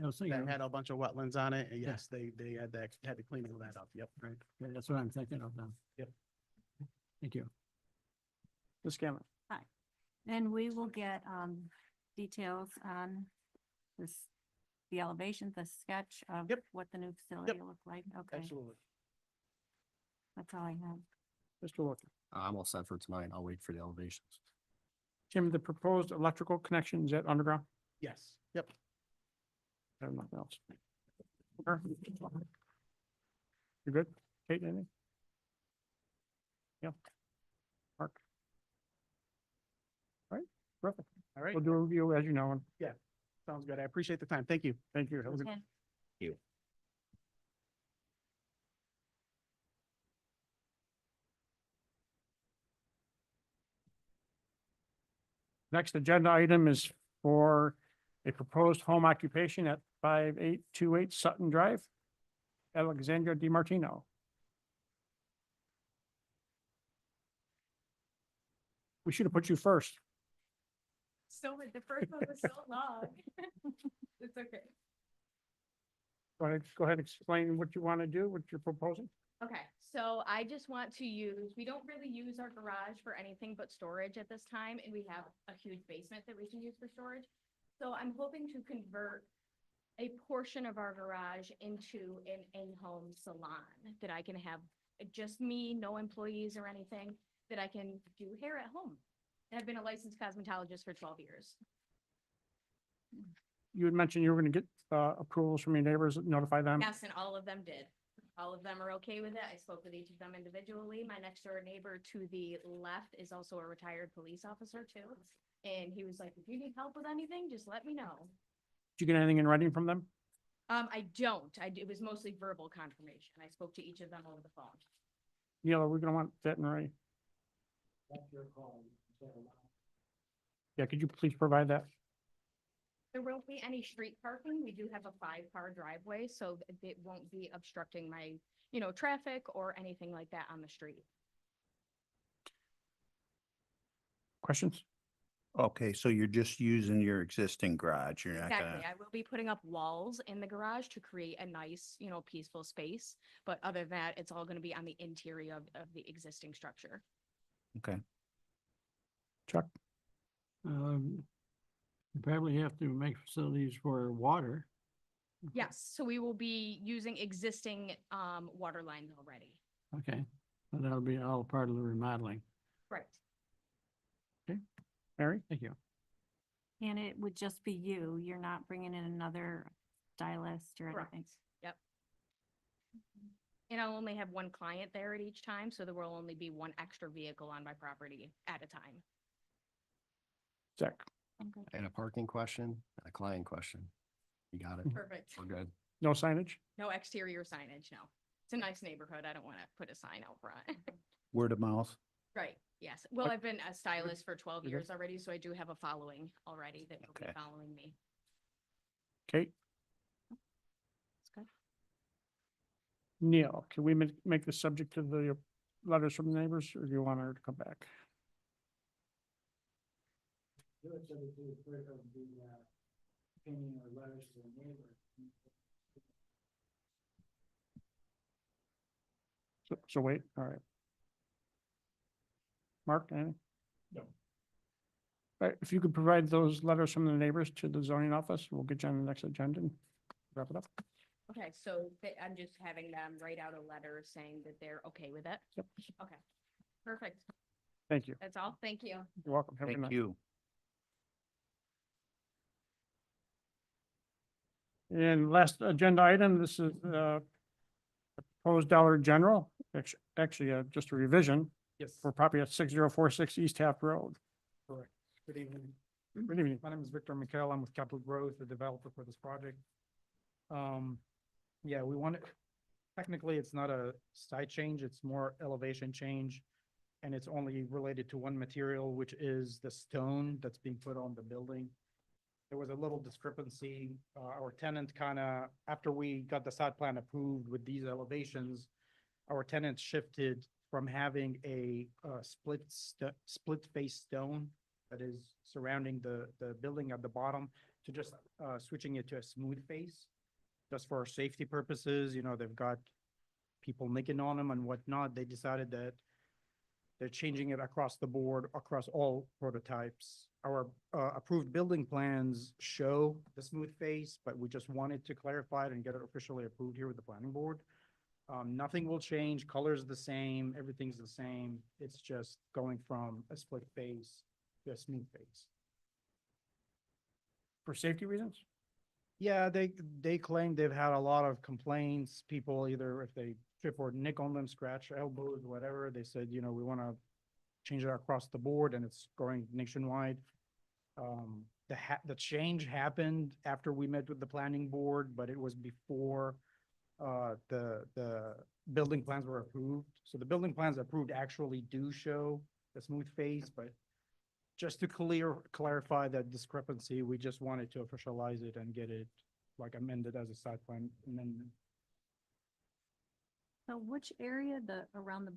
I was thinking, that had a bunch of wetlands on it. And yes, they had to clean all that up. Yep. right, yeah, that's what I'm thinking of now. Yep. Thank you. Ms. Cameron? And we will get, details on the elevations, the sketch of Yep. what the new facility will look like. Okay, Absolutely. that's all I have. Mr. Wilkie? I'm all set for tonight. I'll wait for the elevations. Jim, the proposed electrical connections at underground? Yes. Yep. I have nothing else. Okay. You good? Kate, anything? Yeah. Mark? All right, perfect. All right. We'll do a review as you know, and Sounds good. I appreciate the time. Thank you. thank you. Have a good- Okay. Next agenda item is for a proposed home occupation at 5828 Sutton Drive, Alexandria DiMartino. We should have put you first. So the first one was so long. It's okay. Go ahead, explain what you want to do, what you're proposing. Okay, so I just want to we don't really use our garage for anything but storage at this time, and we have a huge basement that we can use for storage. So I'm hoping to convert a portion of our garage into an in-home salon that I can have just me, no employees or anything, that I can do hair at home. And I've been a licensed cosmetologist for 12 years. You had mentioned you were going to get approvals from your neighbors, notify them. Yes, and all of them did. All of them are okay with it. I spoke with each of them individually. My next door neighbor to the left is also a retired police officer too. And he was like, if you need help with anything, just let me know. Did you get anything in writing from them? I don't. It was mostly verbal confirmation. I spoke to each of them over the phone. Neil, are we going to want that in writing? That's your call. Yeah, could you please provide that? There won't be any street parking. We do have a 5-car driveway, so it won't be obstructing my, traffic or anything like that on the street. Questions? Okay, so you're just using your existing garage, you're not Exactly. gonna, I will be putting up walls in the garage to create a nice, peaceful space. But other than that, it's all going to be on the interior of the existing structure. okay. Chuck? You probably have to make facilities for water. Yes, so we will be using existing water lines already. Okay, and that'll be all part of the remodeling. Right. Mary? Thank you. And it would just be you. You're not bringing in another stylist or Correct. anything. Yep. And I'll only have one client there at each time, so there will only be one extra vehicle on my property at a time. Zach? Okay. And a parking question and a client question. You got it. Perfect. We're good. No signage? No exterior signage, no. It's a nice neighborhood. I don't want to put a sign out front. Word of mouth. Right, yes. Well, What- I've been a stylist for 12 Okay. years already, so I do have a following already that will be Okay. following me. Kate? That's good. Neil, can we make the subject of the letters from the neighbors, or do you want her to come back? Opinion or letters to the neighbor. So wait, all right. Mark, anything? No. All right, if you could provide those letters from the neighbors to the zoning office, we'll get you on the next agenda and wrap it up. Okay, so I'm just having them write out a letter saying that they're okay with it? Yep. Okay, perfect. Thank you. That's all. Thank you. You're welcome. Have a good Thank night. you. And last agenda item, this is proposed Dollar General, actually, just a revision Yes, for property at 6046 East Taft Road. correct. Good evening. Good evening. My name is Victor Mikhail. I'm with Capital Growth, the developer for this project. Yeah, we want it, technically, it's not a site change, it's more elevation change. And it's only related to one material, which is the stone that's being put on the building. There was a little discrepancy. Our tenant after we got the site plan approved with these elevations, our tenant shifted from having a split face stone that is surrounding the building at the bottom to just switching it to a smooth face. Just for safety purposes, they've got people nicking on them and whatnot. They decided that they're changing it across the board, across all prototypes. Our approved building plans show the smooth face, but we just wanted to clarify it and get it officially approved here with the planning board. Nothing will change, color's the same, everything's the same. It's just going from a split face to a smooth face. For safety reasons? Yeah, they claim they've had a lot of complaints, people either if they trip or nick on them, scratch elbows, whatever, they said, we want to change it across the board and it's going nationwide. The change happened after we met with the planning board, but it was before the building plans were approved. So the building plans approved actually do show the smooth face, but just to clarify that discrepancy, we just wanted to officialize it and get it like amended as a site plan amendment. So which area, around the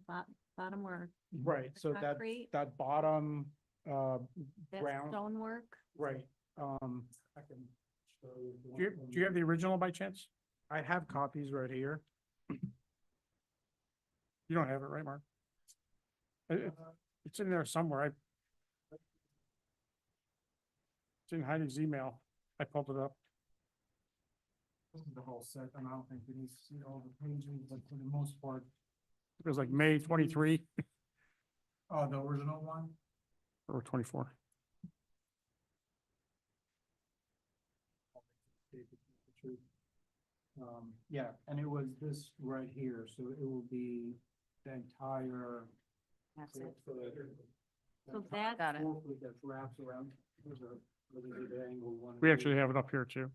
bottom where Right, the so concrete, that bottom, that ground, stonework? right, I can show you. if Do you, want. do you have the original by chance? I have copies right here. You don't have it, right, Mark? It's in there somewhere. It's in Heidi's email. I pulled it up. This is the whole set, and I don't think we need to see all the pages, but for the most part, It was like May 23 the original one. or 24. Yeah, and it was this right here, so it will be the entire. That's it. So So that, Got it. that wraps around. There's a really good angle one. We actually have it up here too.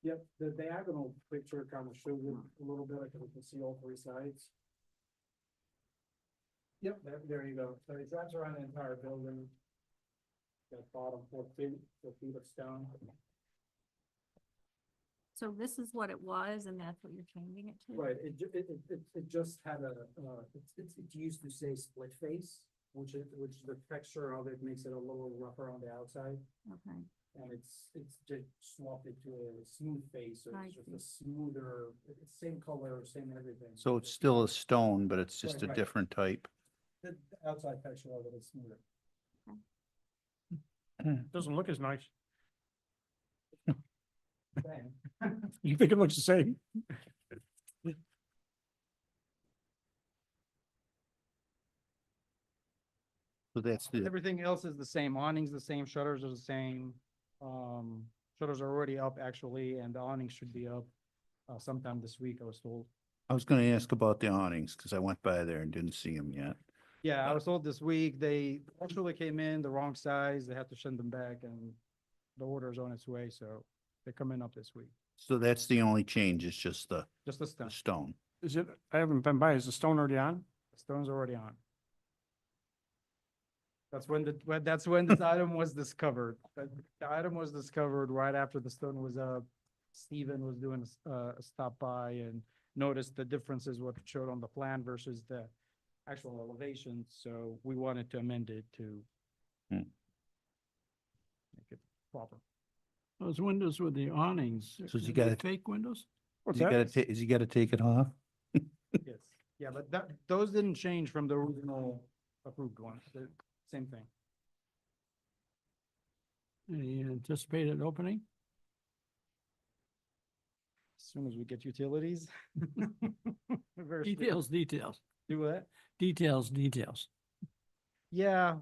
Yep, the diagonal picture kind of shows it a little bit, like we can see all three sides. Yep, there you go. So it wraps around the entire building. That bottom 4 feet of stone. So this is what it was and that's what you're changing it to? Right, it just had it used to say split face, which the texture of it makes it a little rougher on the outside. Okay, And it's just swapped it to a smooth face, so I it's just see. a smoother, it's same color, same everything. So it's still a stone, but it's just a Right. different type. The outside texture of it is smoother. Doesn't look as nice. Same. You think it looks the same? So that's the, Everything else is the same, awning's the same, shutters are the same. Shutters are already up actually, and the awning should be up sometime this week, I was told. I was gonna ask about the awnings, because I went by there and didn't see them yet. Yeah, I was told this week, they actually came in the wrong size, they had to send them back, and the order's on its way, so they're coming up this week. So that's the only change, it's just Just the the stone, stone. Is it, I haven't been by, is the stone already on? the stone's already on. That's when this item was discovered. The item was discovered right after the stone was up. Steven was doing a stop by and noticed the differences what it showed on the plan versus the actual elevation, so we wanted to amend it to Hmm. make it proper. Those windows with the awnings. So you are they gotta- Fake windows? What's Is he that? gotta is he gotta take it off? Yes, yeah, but those didn't change from the original approved ones, same thing. Any anticipated opening? As soon as we get utilities. Very soon. Details. Do what? Details. Yeah,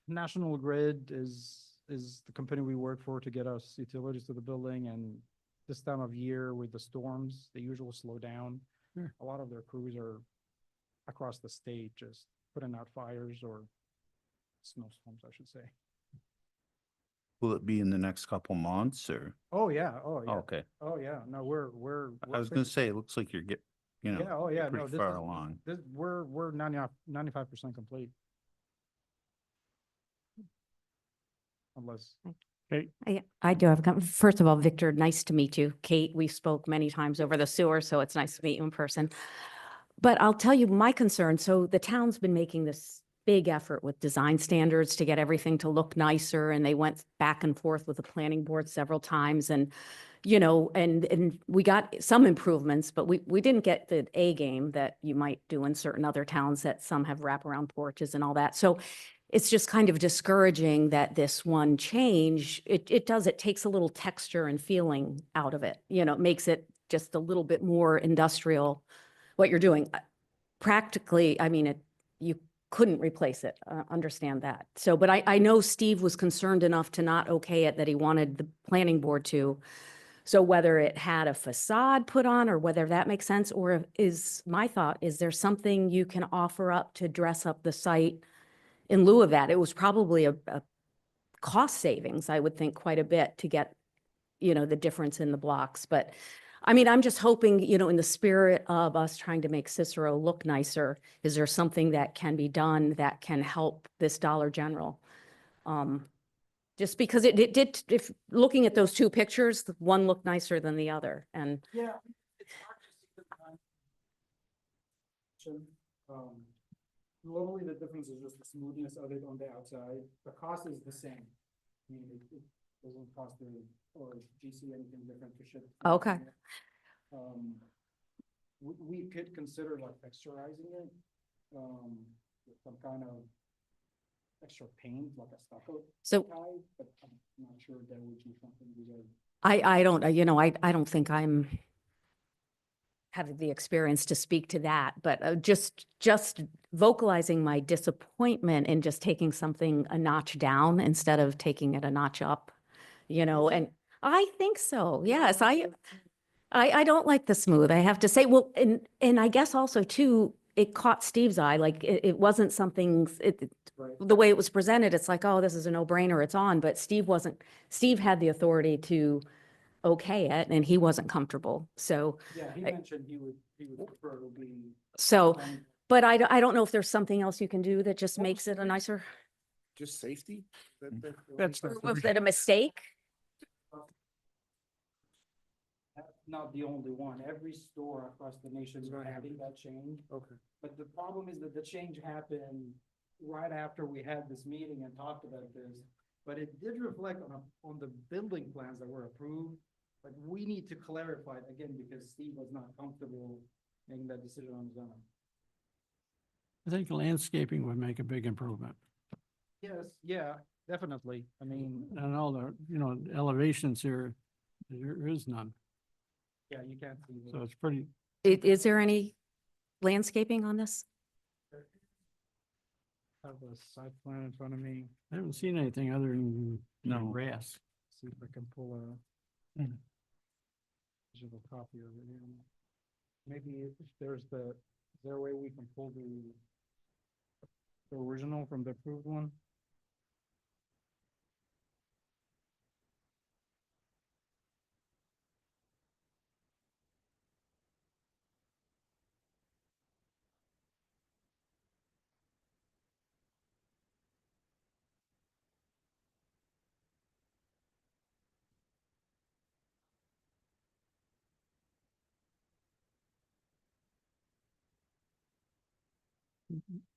National Grid is the company we work for to get us utilities to the building, and this time of year with the storms, they usually slow down. Sure. A lot of their crews are across the state just putting out fires or snowstorms, I should say. Will it be in the next couple months or? Oh, yeah, oh, yeah, Okay, oh, yeah, no, we're. I was gonna say, it looks like you're Yeah, oh, yeah, no, pretty this far is, along. we're 95% complete. Unless, I do have a comment. First of all, Victor, nice to meet you. Kate, we spoke many times over the sewer, so it's nice to meet you in person. But I'll tell you my concern. So the town's been making this big effort with design standards to get everything to look nicer, and they went back and forth with the planning board several times. And, you know, and we got some improvements, but we didn't get the A game that you might do in certain other towns that some have wraparound porches and all that. So it's just kind of discouraging that this one change, it takes a little texture and feeling out of it. You know, it makes it just a little bit more industrial, what you're doing. Practically, I mean, you couldn't replace it, understand that. So, but I know Steve was concerned enough to not okay it, that he wanted the planning board to. So whether it had a facade put on or whether that makes sense, or my thought, is there something you can offer up to dress up the site in lieu of that? It was probably a cost savings, I would think, quite a bit to get, you know, the difference in the blocks. But I mean, I'm just hoping, you know, in the spirit of us trying to make Cicero look nicer, is there something that can be done that can help this Dollar General? Just because it did, if looking at those two pictures, the one looked nicer than the other, and yeah, it's hard to see the time. Normally the difference is just the smoothness of it on the outside. The cost is the same. I mean, it doesn't cost or GC anything different to ship. Okay. We could consider like texturizing it, with some kind of extra paint, like a stucco so type, but I'm not sure that would be something we would. I don't, you know, I don't think I'm having the experience to speak to that, but just vocalizing my disappointment in just taking something a notch down instead of taking it a notch up, you know, and I think so. Yes, I don't like the smooth, I have to say. Well, and I guess also too, it caught Steve's eye, like it wasn't something, Right. the way it was presented, it's like, oh, this is a no-brainer, it's on, but Steve had the authority to okay it, and he wasn't comfortable. So, Yeah, he mentioned he would prefer to be. so, but I don't know if there's something else you can do that just makes it a nicer, Just safety? That's or was that a mistake? not the only one. Every store across the nation is having that change. Okay. But the problem is that the change happened right after we had this meeting and talked about this. But it did reflect on the building plans that were approved. But we need to clarify it again because Steve was not comfortable making that decision on his own. I think landscaping would make a big improvement. Yes, yeah, definitely. I mean, And all the, elevations here, there is none. yeah, you can't see. So it's pretty, Is there any landscaping on this? I have a site plan in front of me. I haven't seen anything other than, No. grass. See if I can pull a Hmm. digital copy of it here. Maybe if there's is there a way we can pull the original from the approved one?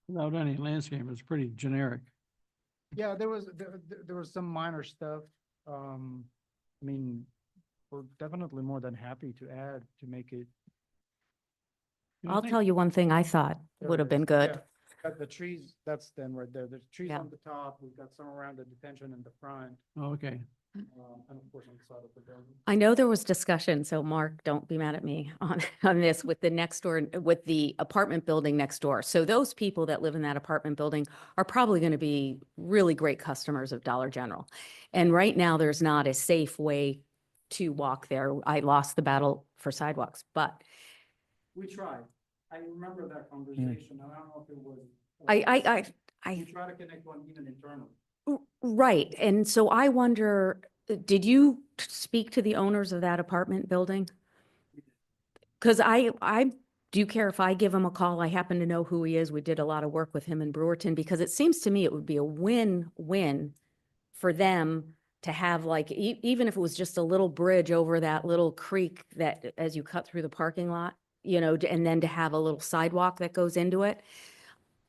Without any landscape, it's pretty generic. Yeah, there was some minor stuff. I mean, we're definitely more than happy to add to make it. I'll tell you one thing I thought would have been good. Got the trees, that's them right there. There's trees Yeah. on the top. We've got some around the detention in the front, Oh, okay. and of course on the side of the building. I know there was discussion, so Mark, don't be mad at me on this with the next door, with the apartment building next door. So those people that live in that apartment building are probably going to be really great customers of Dollar General. And right now, there's not a safe way to walk there. I lost the battle for sidewalks, but We tried. I remember that conversation. I don't know if it was. I We try to connect one even internally. right. And so I wonder, did you speak to the owners of that apartment building? Because do you care if I give him a call? I happen to know who he is. We did a lot of work with him in Brewerton because it seems to me it would be a win-win for them to have like, even if it was just a little bridge over that little creek that as you cut through the parking lot, and then to have a little sidewalk that goes into it.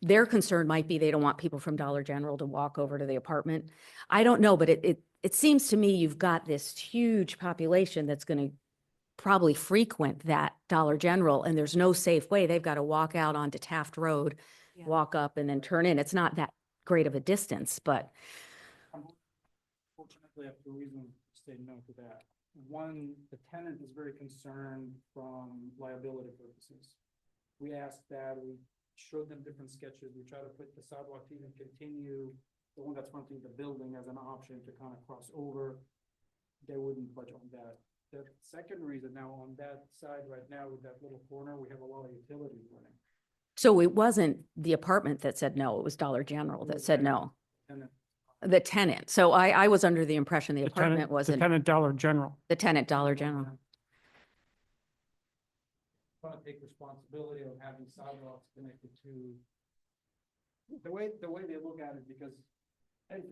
Their concern might be they don't want people from Dollar General to walk over to the apartment. I don't know, but it seems to me you've got this huge population that's going to probably frequent that Dollar General, and there's no safe way. They've got to walk out onto Taft Road, Yeah. walk up and then turn in. It's not that great of a distance, but Fortunately, I have two reasons to say no to that. One, the tenant is very concerned from liability purposes. We asked that, we showed them different sketches, we try to put the sidewalk to even continue, the one that's fronting the building as an option to kind of cross over. They wouldn't budge on that. The second reason, now on that side right now with that little corner, we have a lot of utilities running. so it wasn't the apartment that said no, it was Dollar General that said no. Tenant. The tenant. So I was under the impression the The apartment tenant, the wasn't, tenant Dollar General. the tenant Dollar General. Want to take responsibility of having sidewalks connected to the way they look at it, because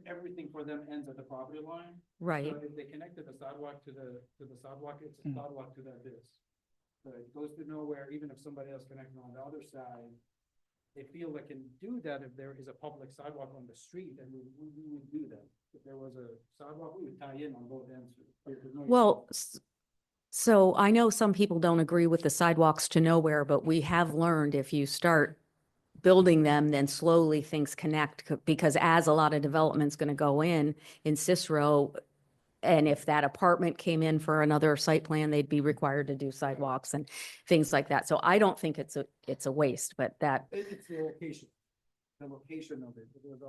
everything for them ends at the property line. Right. So if they connected the sidewalk to the sidewalk, it's a sidewalk to that this. So it goes to nowhere, even if somebody else connected on the other side. They feel they can do that if there is a public sidewalk on the street, and we would do that. If there was a sidewalk, we would tie in on both ends. There's no- Well, so I know some people don't agree with the sidewalks to nowhere, but we have learned if you start building them, then slowly things connect because as a lot of development's going to go in Cicero, and if that apartment came in for another site plan, they'd be required to do sidewalks and things like that. So I don't think it's a waste, but that, It's the location. The location of it. If it was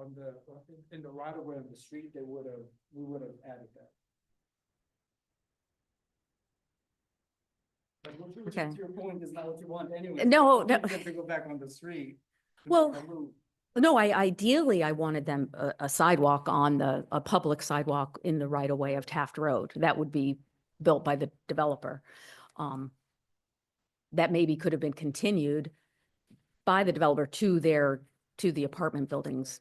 in the right of way of the street, we would have added that. But which Okay. is your point is not what you want anyway. No, You no. get to go back on the street. to Well, make a move. no, ideally I wanted them a sidewalk on a public sidewalk in the right of way of Taft Road. That would be built by the developer. That maybe could have been continued by the developer to the apartment building's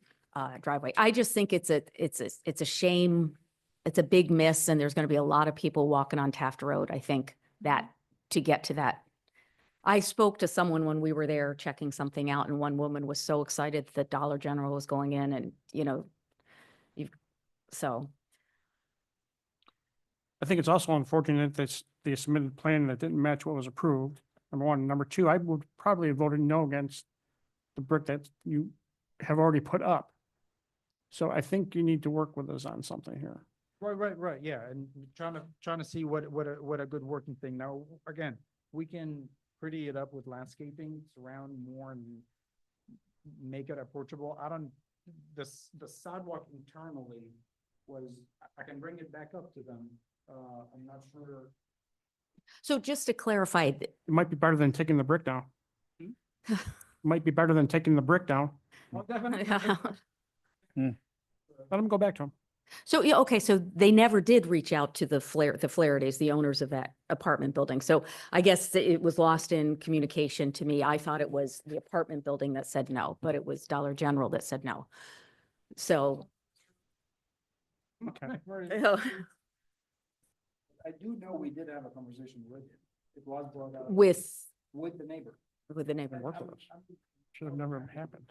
driveway. I just think it's a shame. It's a big miss and there's going to be a lot of people walking on Taft Road, I think, that, to get to that. I spoke to someone when we were there checking something out, and one woman was so excited that Dollar General was going in, and, so. I think it's also unfortunate that they submitted a plan that didn't match what was approved, number one. Number two, I would probably have voted no against the brick that you have already put up. So I think you need to work with us on something here. Right, yeah, and trying to see what a good working thing. Now, again, we can pretty it up with landscaping, surround more and make it approachable. The sidewalk internally was, I can bring it back up to them. I'm not sure. So just to clarify, It might be better than taking the brick down. Hmm? Might be better than taking the brick down. Well, definitely. Let them go back to them. so, yeah, okay, so they never did reach out to the Flaherty's, the owners of that apartment building. So I guess it was lost in communication to me. I thought it was the apartment building that said no, but it was Dollar General that said no. So. Okay. I do know we did have a conversation with it. It was brought up. With With the neighbor. the neighbor. Should have never happened.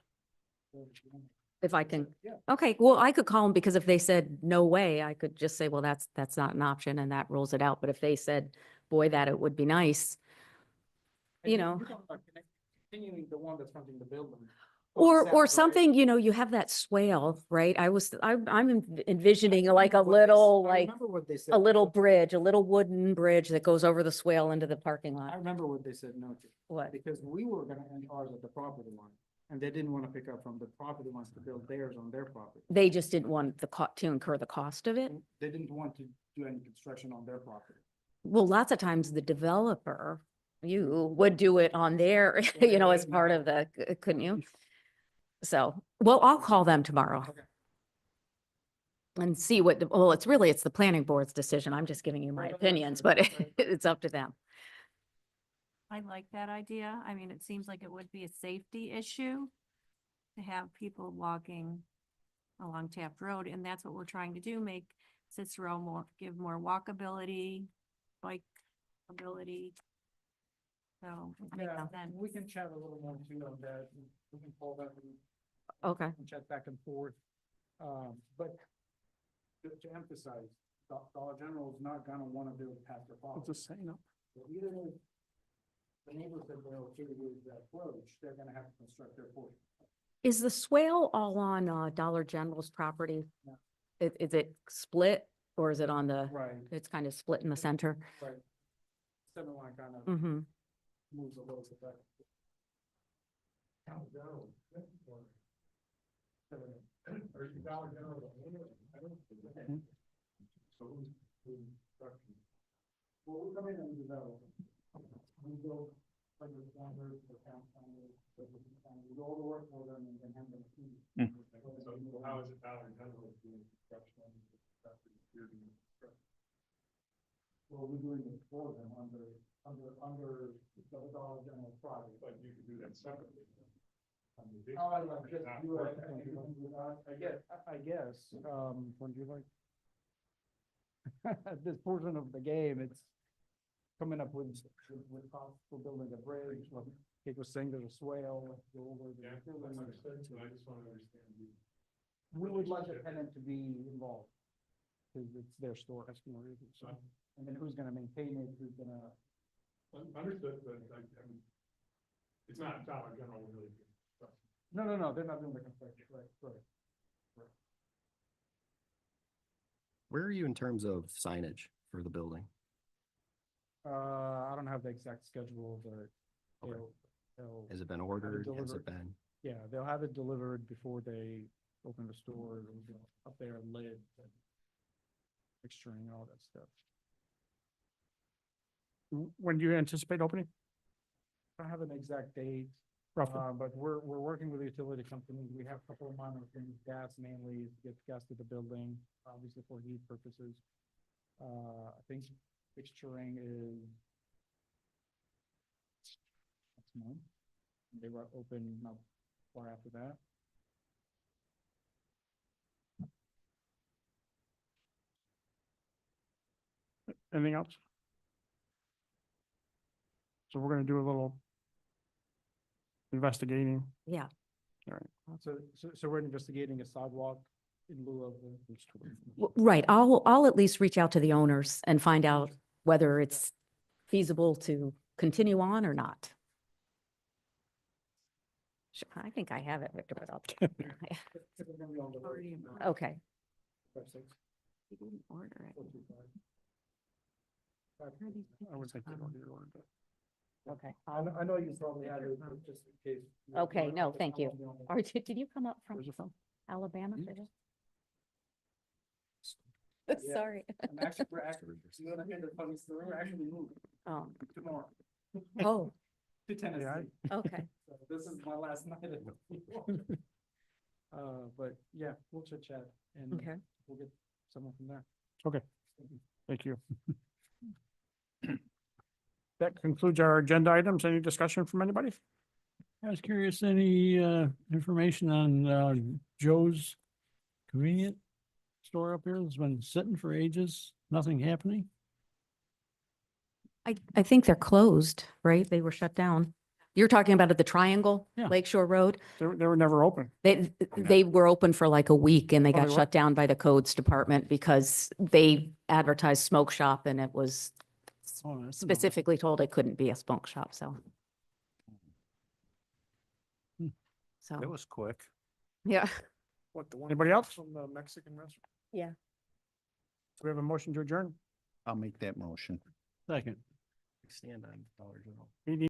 If I can, Yeah. okay, well, I could call them, because if they said no way, I could just say, well, that's not an option, and that rules it out. But if they said, boy, that it would be nice, And you know. you're talking about continuing the one that's fronting the building. Or South, right? something, you have that swale, right? I'm envisioning I like a remember what they s- little, I like remember what they said. a little bridge, a little wooden bridge that goes over the swale into the parking I lot. remember what they said no to. What? Because we were gonna end ours at the property line, and they didn't wanna pick up from the property lines to build theirs on their property. They just didn't want to incur the cost of it. They didn't want to do any construction on their property. Well, lots of times the developer, you would do it on their, as part of the, couldn't you? So, well, I'll call them tomorrow. Okay. And see it's the planning board's decision. I'm just giving you my opinions, but it's up to them. I like that idea. I mean, it seems like it would be a safety issue to have people walking along Taft Road, and that's what we're trying to do, make Cicero give more walkability, bike ability. So it makes Yeah, sense. we can chat a little more too on that. We can pull that and Okay. and chat back and forth. But to emphasize, Dollar General is not gonna wanna build past their I'll property. just say no. So either the neighbors that they're okay with that approach, they're gonna have to construct their portion. Is the swale all on Dollar General's property? No. Is it split, or is it on the, Right, it's kind of split in the center? right. Center line kind of Mm-hmm. moves a little bit back. Or is Dollar General? So well, we come in and develop. We go like the standard, the town standard, we do all the work for them and then hand them. So how is it Dollar General doing construction? Well, we're doing it for them under the Dollar General project. But you could do that separately. I guess, Would you like? at this portion of the game, it's coming up with cost for building a bridge, like Kate was saying, there's a swale. Go over the- I just want to understand. We would like the tenant to be involved. Cause it's their store. That's more reason. So, and then who's gonna maintain it, who's gonna. Understood, but I mean, it's not Dollar General really. No, they're not doing the construction, right. Where are you in terms of signage for the building? I don't have the exact schedule, but Okay. they'll, Has it been ordered? Has delivered. it been? yeah, they'll have it delivered before they open the store, and, up there lit, and fixturing and all that stuff. When do you anticipate opening? I don't have an exact date, Roughly. but we're working with the utility companies. We have a couple of minor things, gas mainly, to get gas to the building, obviously for heat purposes. I think fixturing is next month. They were open not far after that. Anything else? So we're gonna do a little investigating. Yeah. So we're investigating a sidewalk in lieu of the. Right, I'll at least reach out to the owners and find out whether it's feasible to continue on or not. Sure, I think I have it, Victor, but I'll. Okay, You didn't order it. I would think they don't need to order that. okay. I know you probably had it, but just in case. Okay, no, thank you. Or did you come up from Where's it from? Alabama for this? Yeah. Sorry. I'm actually, you wanna hear the funny story? We're actually moving Oh, tomorrow oh, to Tennessee. okay. So this is my last night at the. But yeah, we'll chit chat and Okay. we'll get someone from there. Thank you. That concludes our agenda items. Any discussion from anybody? I was curious, any information on Joe's convenient store up here that's been sitting for ages, nothing happening? I think they're closed, right? They were shut down. You're talking about at the Triangle, Yeah. Lakeshore Road? They were never open. They were open for like a week and they Oh, they got were? shut down by the codes department because they advertised smoke shop and it was Oh, that's a no. specifically told it couldn't be a smoke shop, so. Hmm. So, It was quick. yeah. What, the one? Anybody else from the Mexican restaurant? Yeah. Do we have a motion to adjourn? I'll make that motion. Second. Stand on Dollar General. Meeting